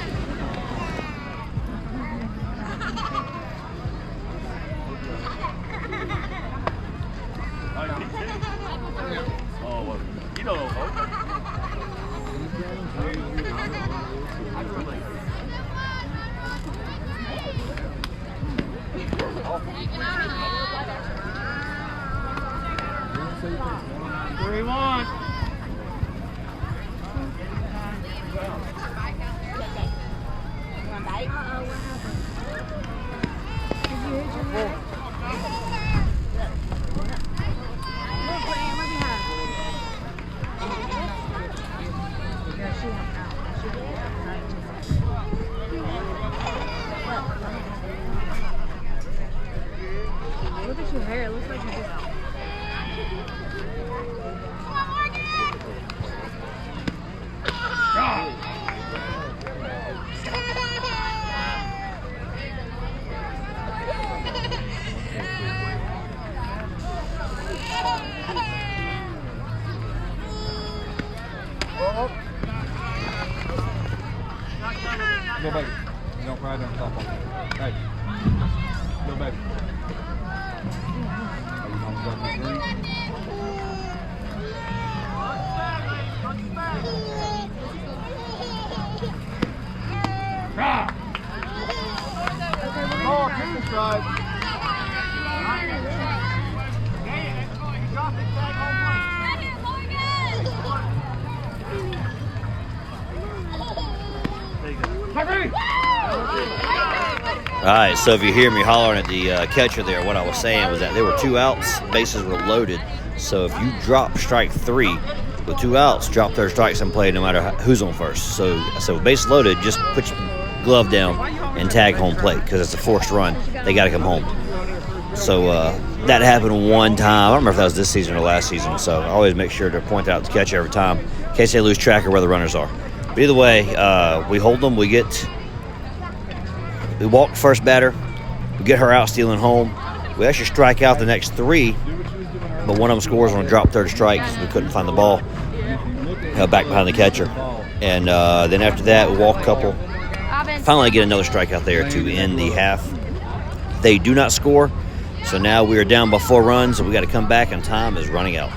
Look at your hair. It looks like you just. Go baby. Don't cry, don't stop on me. Hey. Go baby. Are you gonna go for three? All right, so if you hear me hollering at the catcher there, what I was saying was that there were 2 outs, bases were loaded. So if you drop strike 3 with 2 outs, drop third strikes and play no matter who's on first. So bases loaded, just put your glove down and tag home plate because it's a forced run. They got to come home. So that happened one time. I don't remember if that was this season or last season. So I always make sure to point out the catcher every time in case they lose track of where the runners are. But either way, we hold them. We walk first batter. We get her out stealing home. We actually strike out the next 3, but one of them scores on a drop third strike because we couldn't find the ball back behind the catcher. And then after that, we walk a couple. Finally get another strikeout there to end the half. They do not score, so now we are down by 4 runs, and we got to come back, and time is running out.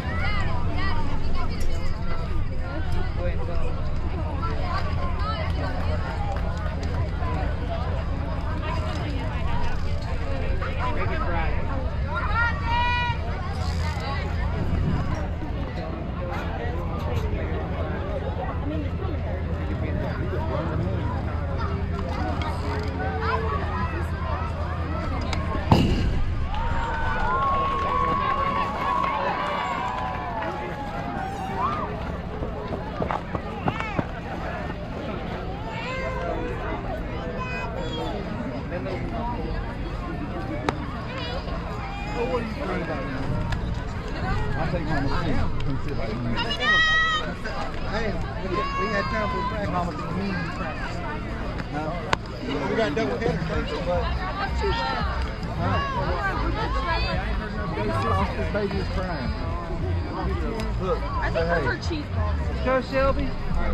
I think those are cheese balls. Let's go, Shelby.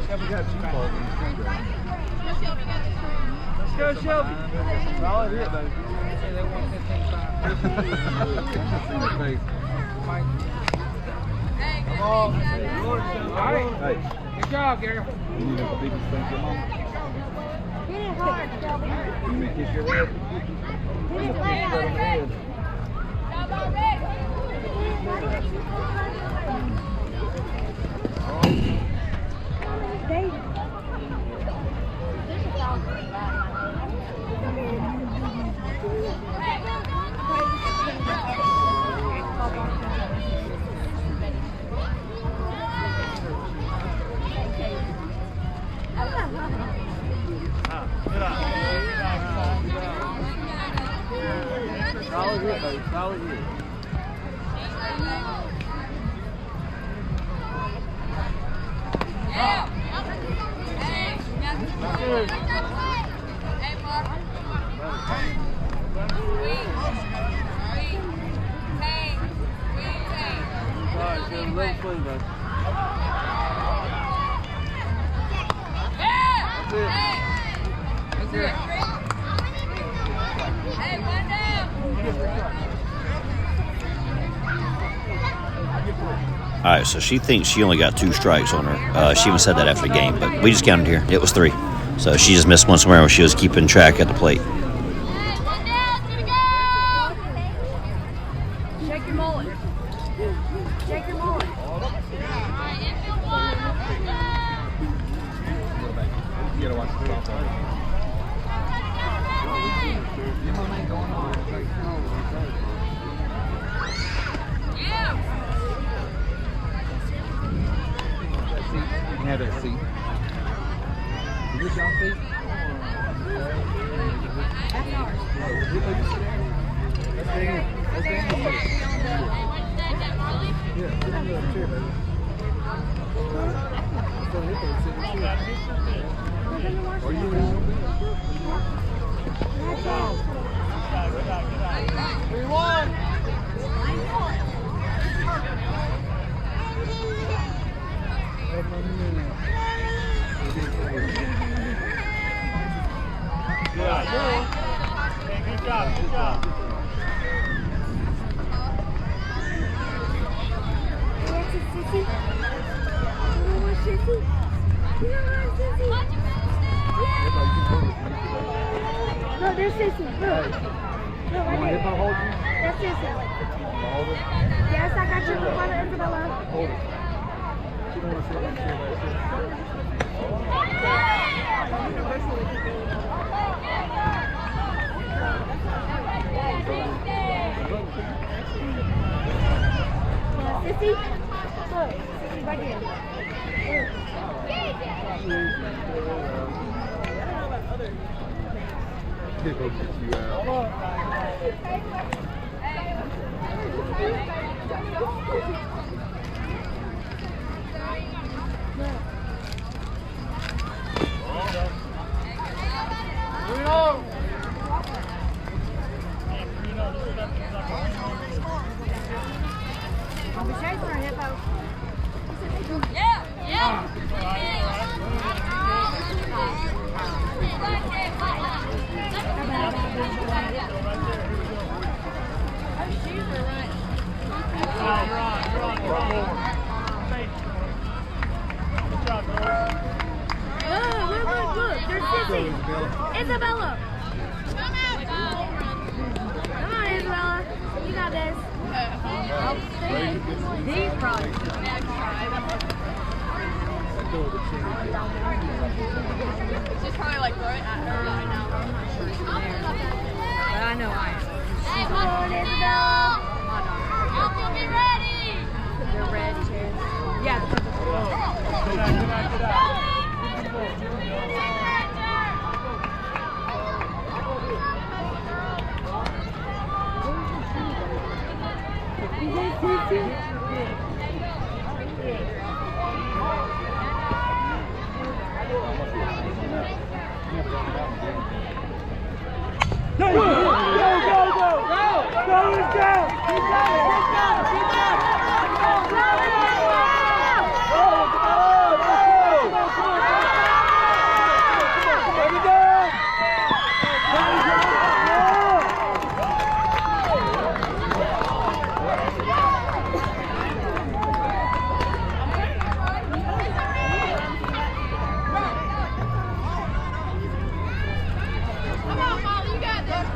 Shelby got 2 balls in his finger. Let's go, Shelby. That's all it is, baby. Come on. All right. Hey, Good job, Gary. you need to beat this thing to mama. Hit it hard, Shelby. You may kiss your head. Hit it way out. Solid hit, baby. Solid hit. Alright, good. Let it swing, baby. That's it. That's it. Hey, one down. All right, so she thinks she only got 2 strikes on her. She even said that after the game, but we just counted here. It was 3. So she just missed one somewhere where she was keeping track at the plate. One down, here we go. Shake your mullet. Shake your mullet. Alright, infield one. You gotta watch the top on it. Yeah. You can have that seat. Is this y'all seat? That's ours. Let's stay in. Let's stay in the seat. Hey, what'd you say, that Marley? Yeah, sit in the chair, baby. Let's go hit those, sit in the chair. Are you in? 3-1. Good job. Good job. No, there's Sissy. Look. Hippo hold you? That's Sissy. Hold it. Yes, I got you. Mother Isabella. Hold it. You don't want to sit Sissy? Look, Sissy right here. Hippo gets you out. I'll be chasing her, Hippo. Look, there's Sissy. Isabella. Come on, Isabella. You got this. He's probably Just probably like throw it at her right now. But I know I am. Come on, Isabella. Help you be ready. They're red chairs. Yeah. Go, go, go, go! Go, he's down! He's down! He's down! He's down! Come on, Molly, you got this.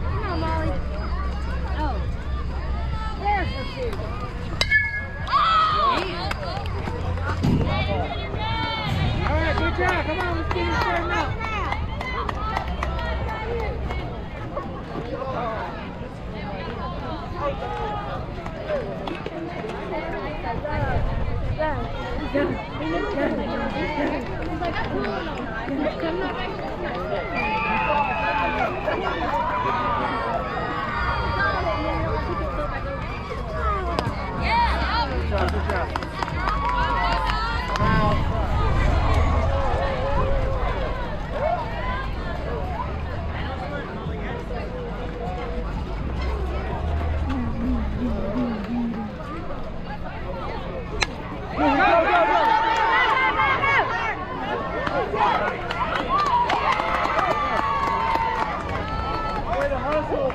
Come on, Molly. Oh. There's the shoe. All right, good job. Come on, let's get him straightened out. Good job, good job. Way to hustle.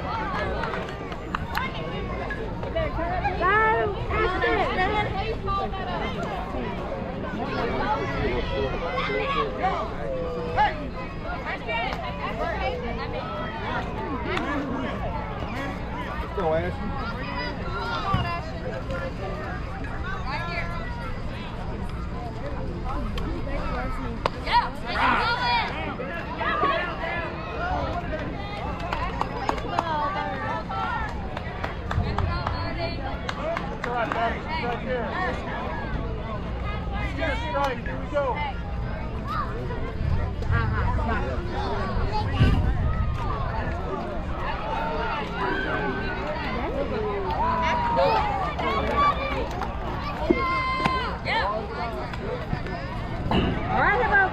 Go, Ashton. That's all right, Daddy. She's right there. Get a strike. Here we go. All right, Hippo.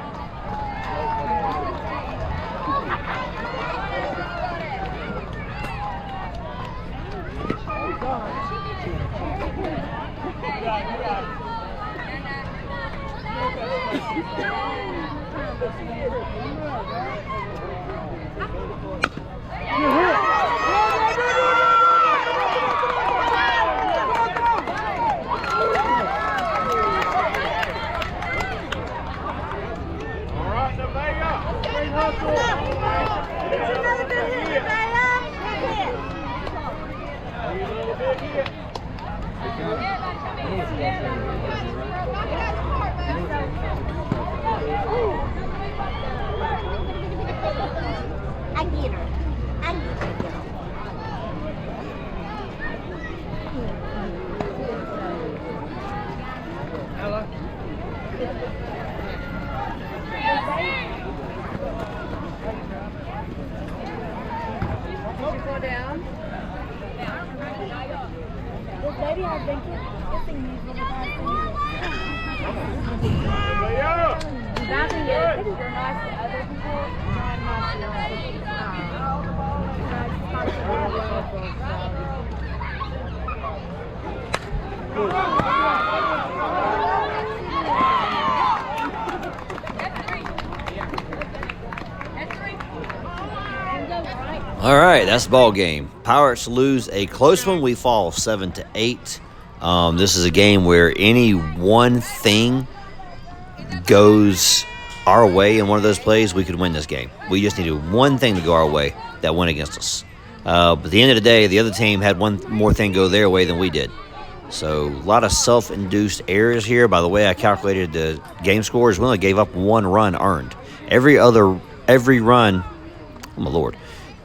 I get her. I get her, girl. Go down. This baby has been kissing me for the past 2 years. That thing is, you're nice to other people, not nice to All right, that's the ball game. Pirates lose a close one. We fall 7-8. This is a game where any one thing goes our way in one of those plays, we could win this game. We just needed one thing to go our way that went against us. But at the end of the day, the other team had one more thing go their way than we did. So a lot of self-induced errors here. By the way, I calculated the game scores. We only gave up 1 run earned. Every run, oh my Lord,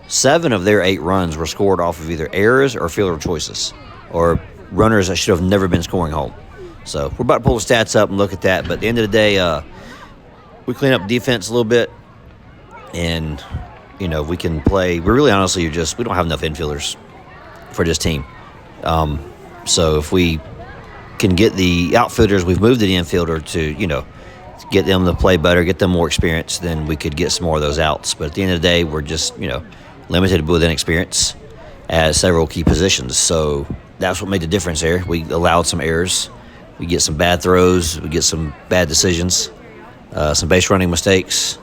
7 of their 8 runs were scored off of either errors or fielder choices or runners that should have never been scoring home. So we're about to pull the stats up and look at that. But at the end of the day, we clean up defense a little bit, and we can play. We really honestly we don't have enough infielders for this team. So if we can get the outfielders, we've moved the infielder to get them to play better, get them more experience, then we could get some more of those outs. But at the end of the day, we're just limited with inexperience at several key positions. So that's what made the difference there. We allowed some errors. We get some bad throws. We get some bad decisions, some base running mistakes.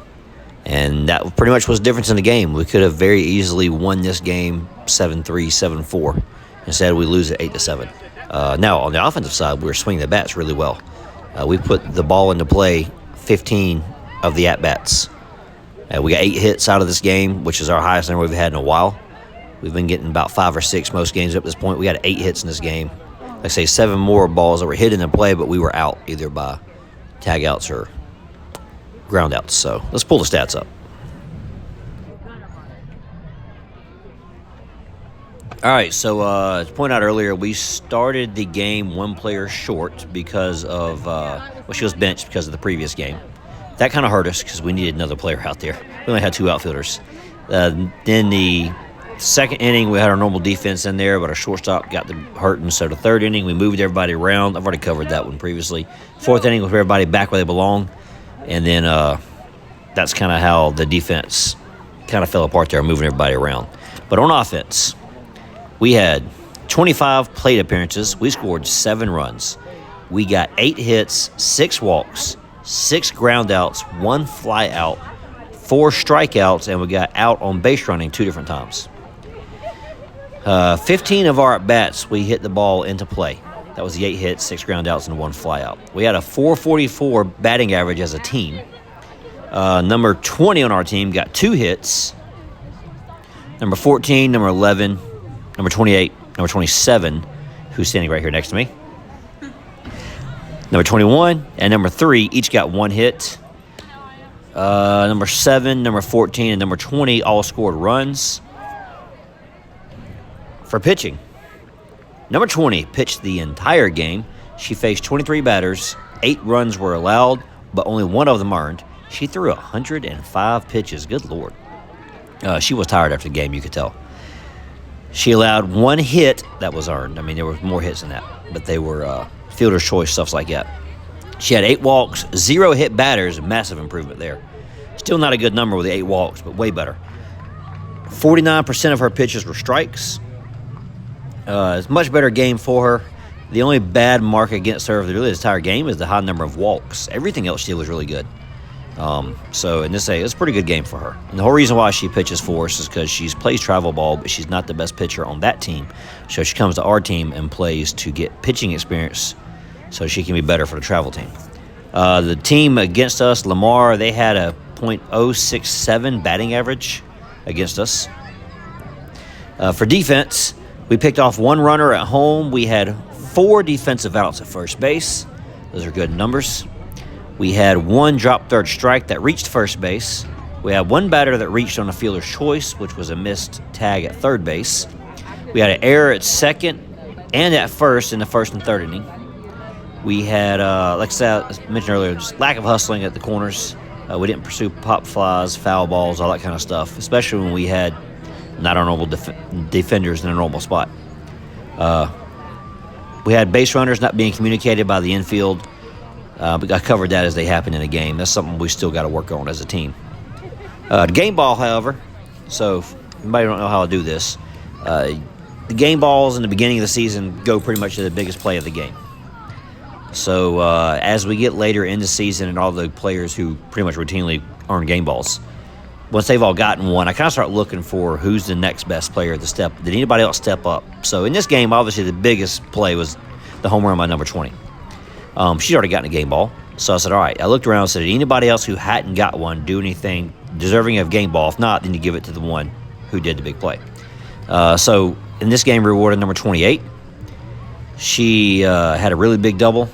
And that pretty much was the difference in the game. We could have very easily won this game 7-3, 7-4. Instead, we lose it 8-7. Now, on the offensive side, we were swinging the bats really well. We put the ball into play 15 of the at-bats. We got 8 hits out of this game, which is our highest number we've had in a while. We've been getting about 5 or 6 most games up to this point. We got 8 hits in this game. Like I say, 7 more balls that were hit in the play, but we were out either by tag-outs or ground-outs. So let's pull the stats up. All right, so as pointed out earlier, we started the game 1 player short because of, she was benched because of the previous game. That kind of hurt us because we needed another player out there. We only had 2 outfielders. Then the second inning, we had our normal defense in there, but our shortstop got hurting. So the third inning, we moved everybody around. I've already covered that one previously. Fourth inning, we put everybody back where they belong. And then that's kind of how the defense kind of fell apart there, moving everybody around. But on offense, we had 25 plate appearances. We scored 7 runs. We got 8 hits, 6 walks, 6 groundouts, 1 fly out, 4 strikeouts, and we got out on base running 2 different times. 15 of our at-bats, we hit the ball into play. That was the 8 hits, 6 groundouts, and 1 fly out. We had a .444 batting average as a team. Number 20 on our team got 2 hits. Number 14, number 11, number 28, number 27, who's standing right here next to me. Number 21 and number 3 each got 1 hit. Number 7, number 14, and number 20 all scored runs. For pitching, number 20 pitched the entire game. She faced 23 batters. 8 runs were allowed, but only 1 of them earned. She threw 105 pitches. Good Lord. She was tired after the game, you could tell. She allowed 1 hit that was earned. I mean, there were more hits than that, but they were fielder's choice, stuff like that. She had 8 walks, 0 hit batters, massive improvement there. Still not a good number with the 8 walks, but way better. 49% of her pitches were strikes. It's a much better game for her. The only bad mark against her of really this entire game is the high number of walks. Everything else she did was really good. So in this, it's a pretty good game for her. And the whole reason why she pitches for us is because she plays travel ball, but she's not the best pitcher on that team. So she comes to our team and plays to get pitching experience so she can be better for the travel team. The team against us, Lamar, they had a .067 batting average against us. For defense, we picked off 1 runner at home. We had 4 defensive outs at first base. Those are good numbers. We had 1 drop third strike that reached first base. We had 1 batter that reached on a fielder's choice, which was a missed tag at third base. We had an error at second and at first in the first and third inning. We had, like I mentioned earlier, just lack of hustling at the corners. We didn't pursue pop flies, foul balls, all that kind of stuff, especially when we had not our normal defenders in a normal spot. We had base runners not being communicated by the infield. But I covered that as they happen in a game. That's something we still got to work on as a team. The game ball, however, so if anybody don't know how to do this, the game balls in the beginning of the season go pretty much to the biggest play of the game. So as we get later in the season and all the players who pretty much routinely earn game balls, once they've all gotten one, I kind of start looking for who's the next best player to step. Did anybody else step up? So in this game, obviously the biggest play was the home run by number 20. She'd already gotten a game ball. So I said, all right. I looked around and said, did anybody else who hadn't got one do anything deserving of game ball? If not, then you give it to the one who did the big play. So in this game, we rewarded number 28. She had a really big double,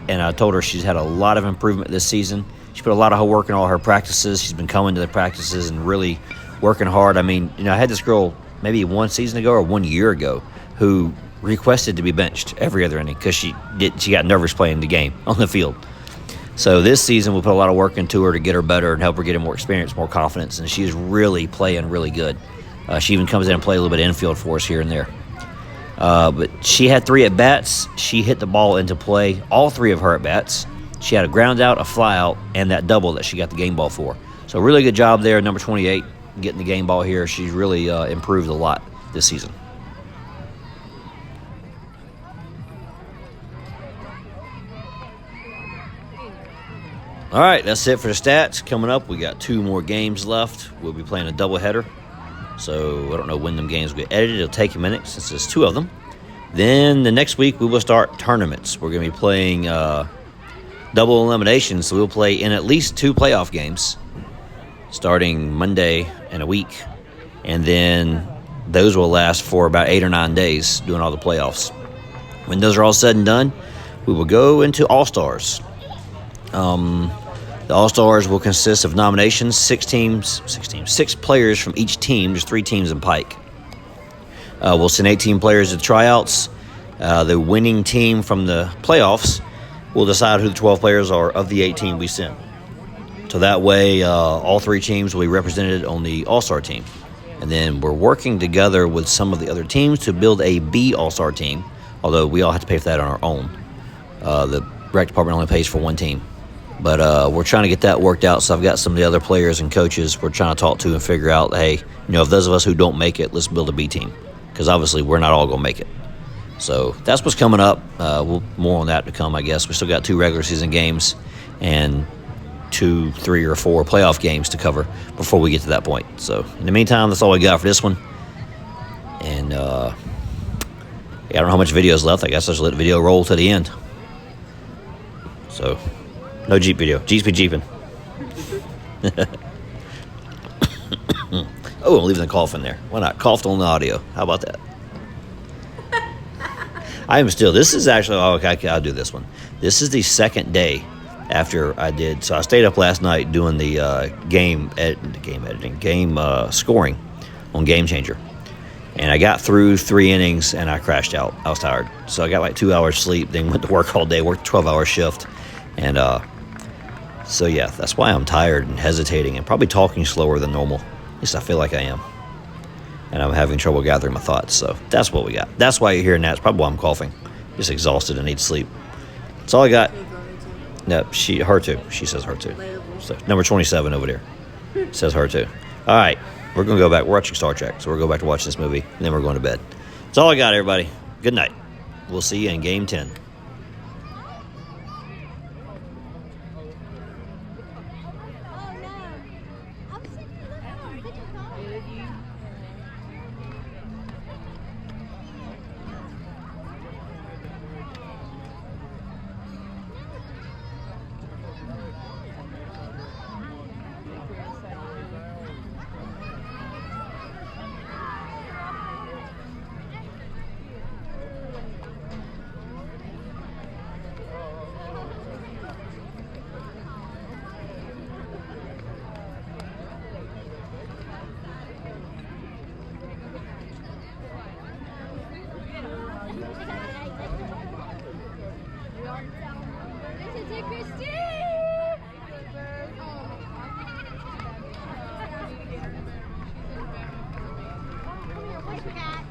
and I told her she's had a lot of improvement this season. She put a lot of work in all her practices. She's been coming to the practices and really working hard. I mean, I had this girl maybe 1 season ago or 1 year ago who requested to be benched every other inning because she got nervous playing the game on the field. So this season we put a lot of work into her to get her better and help her get more experience, more confidence, and she's really playing really good. She even comes in and plays a little bit of infield for us here and there. But she had 3 at-bats. She hit the ball into play, all 3 of her at-bats. She had a ground out, a fly out, and that double that she got the game ball for. So really good job there, number 28, getting the game ball here. She's really improved a lot this season. All right, that's it for the stats. Coming up, we got 2 more games left. We'll be playing a doubleheader. So I don't know when them games will get edited. It'll take a minute since there's 2 of them. Then the next week, we will start tournaments. We're going to be playing double elimination, so we'll play in at least 2 playoff games starting Monday in a week. And then those will last for about 8 or 9 days doing all the playoffs. When those are all said and done, we will go into All-Stars. The All-Stars will consist of nominations, 6 players from each team. There's 3 teams in Pike. We'll send 18 players to tryouts. The winning team from the playoffs will decide who the 12 players are of the 18 we send. So that way, all 3 teams will be represented on the All-Star team. And then we're working together with some of the other teams to build a B All-Star team, although we all have to pay for that on our own. The rec department only pays for 1 team. But we're trying to get that worked out, so I've got some of the other players and coaches we're trying to talk to and figure out, hey, if those of us who don't make it, let's build a B team. Because obviously we're not all going to make it. So that's what's coming up. More on that to come, I guess. We still got 2 regular season games and 2, 3, or 4 playoff games to cover before we get to that point. So in the meantime, that's all we got for this one. And I don't know how much video is left. I guess I'll just let the video roll to the end. So... no Jeep video. Jeeps be Jeeping. Oh, I'm leaving the cough in there. Why not? Coughed on the audio. How about that? This is actually, okay, I'll do this one. This is the second day after I did, so I stayed up last night doing the game scoring on Game Changer. And I got through 3 innings and I crashed out. I was tired. So I got like 2 hours sleep, then went to work all day, worked a 12-hour shift. And so, yeah, that's why I'm tired and hesitating and probably talking slower than normal. At least I feel like I am. And I'm having trouble gathering my thoughts. So that's what we got. That's why you're hearing that. It's probably why I'm coughing. Just exhausted and need sleep. That's all I got. No, her too. She says her too. So number 27 over there says her too. All right, we're going to go back. We're watching Star Trek, so we'll go back to watching this movie, and then we're going to bed. That's all I got, everybody. Good night. We'll see you in Game 10. Sit down.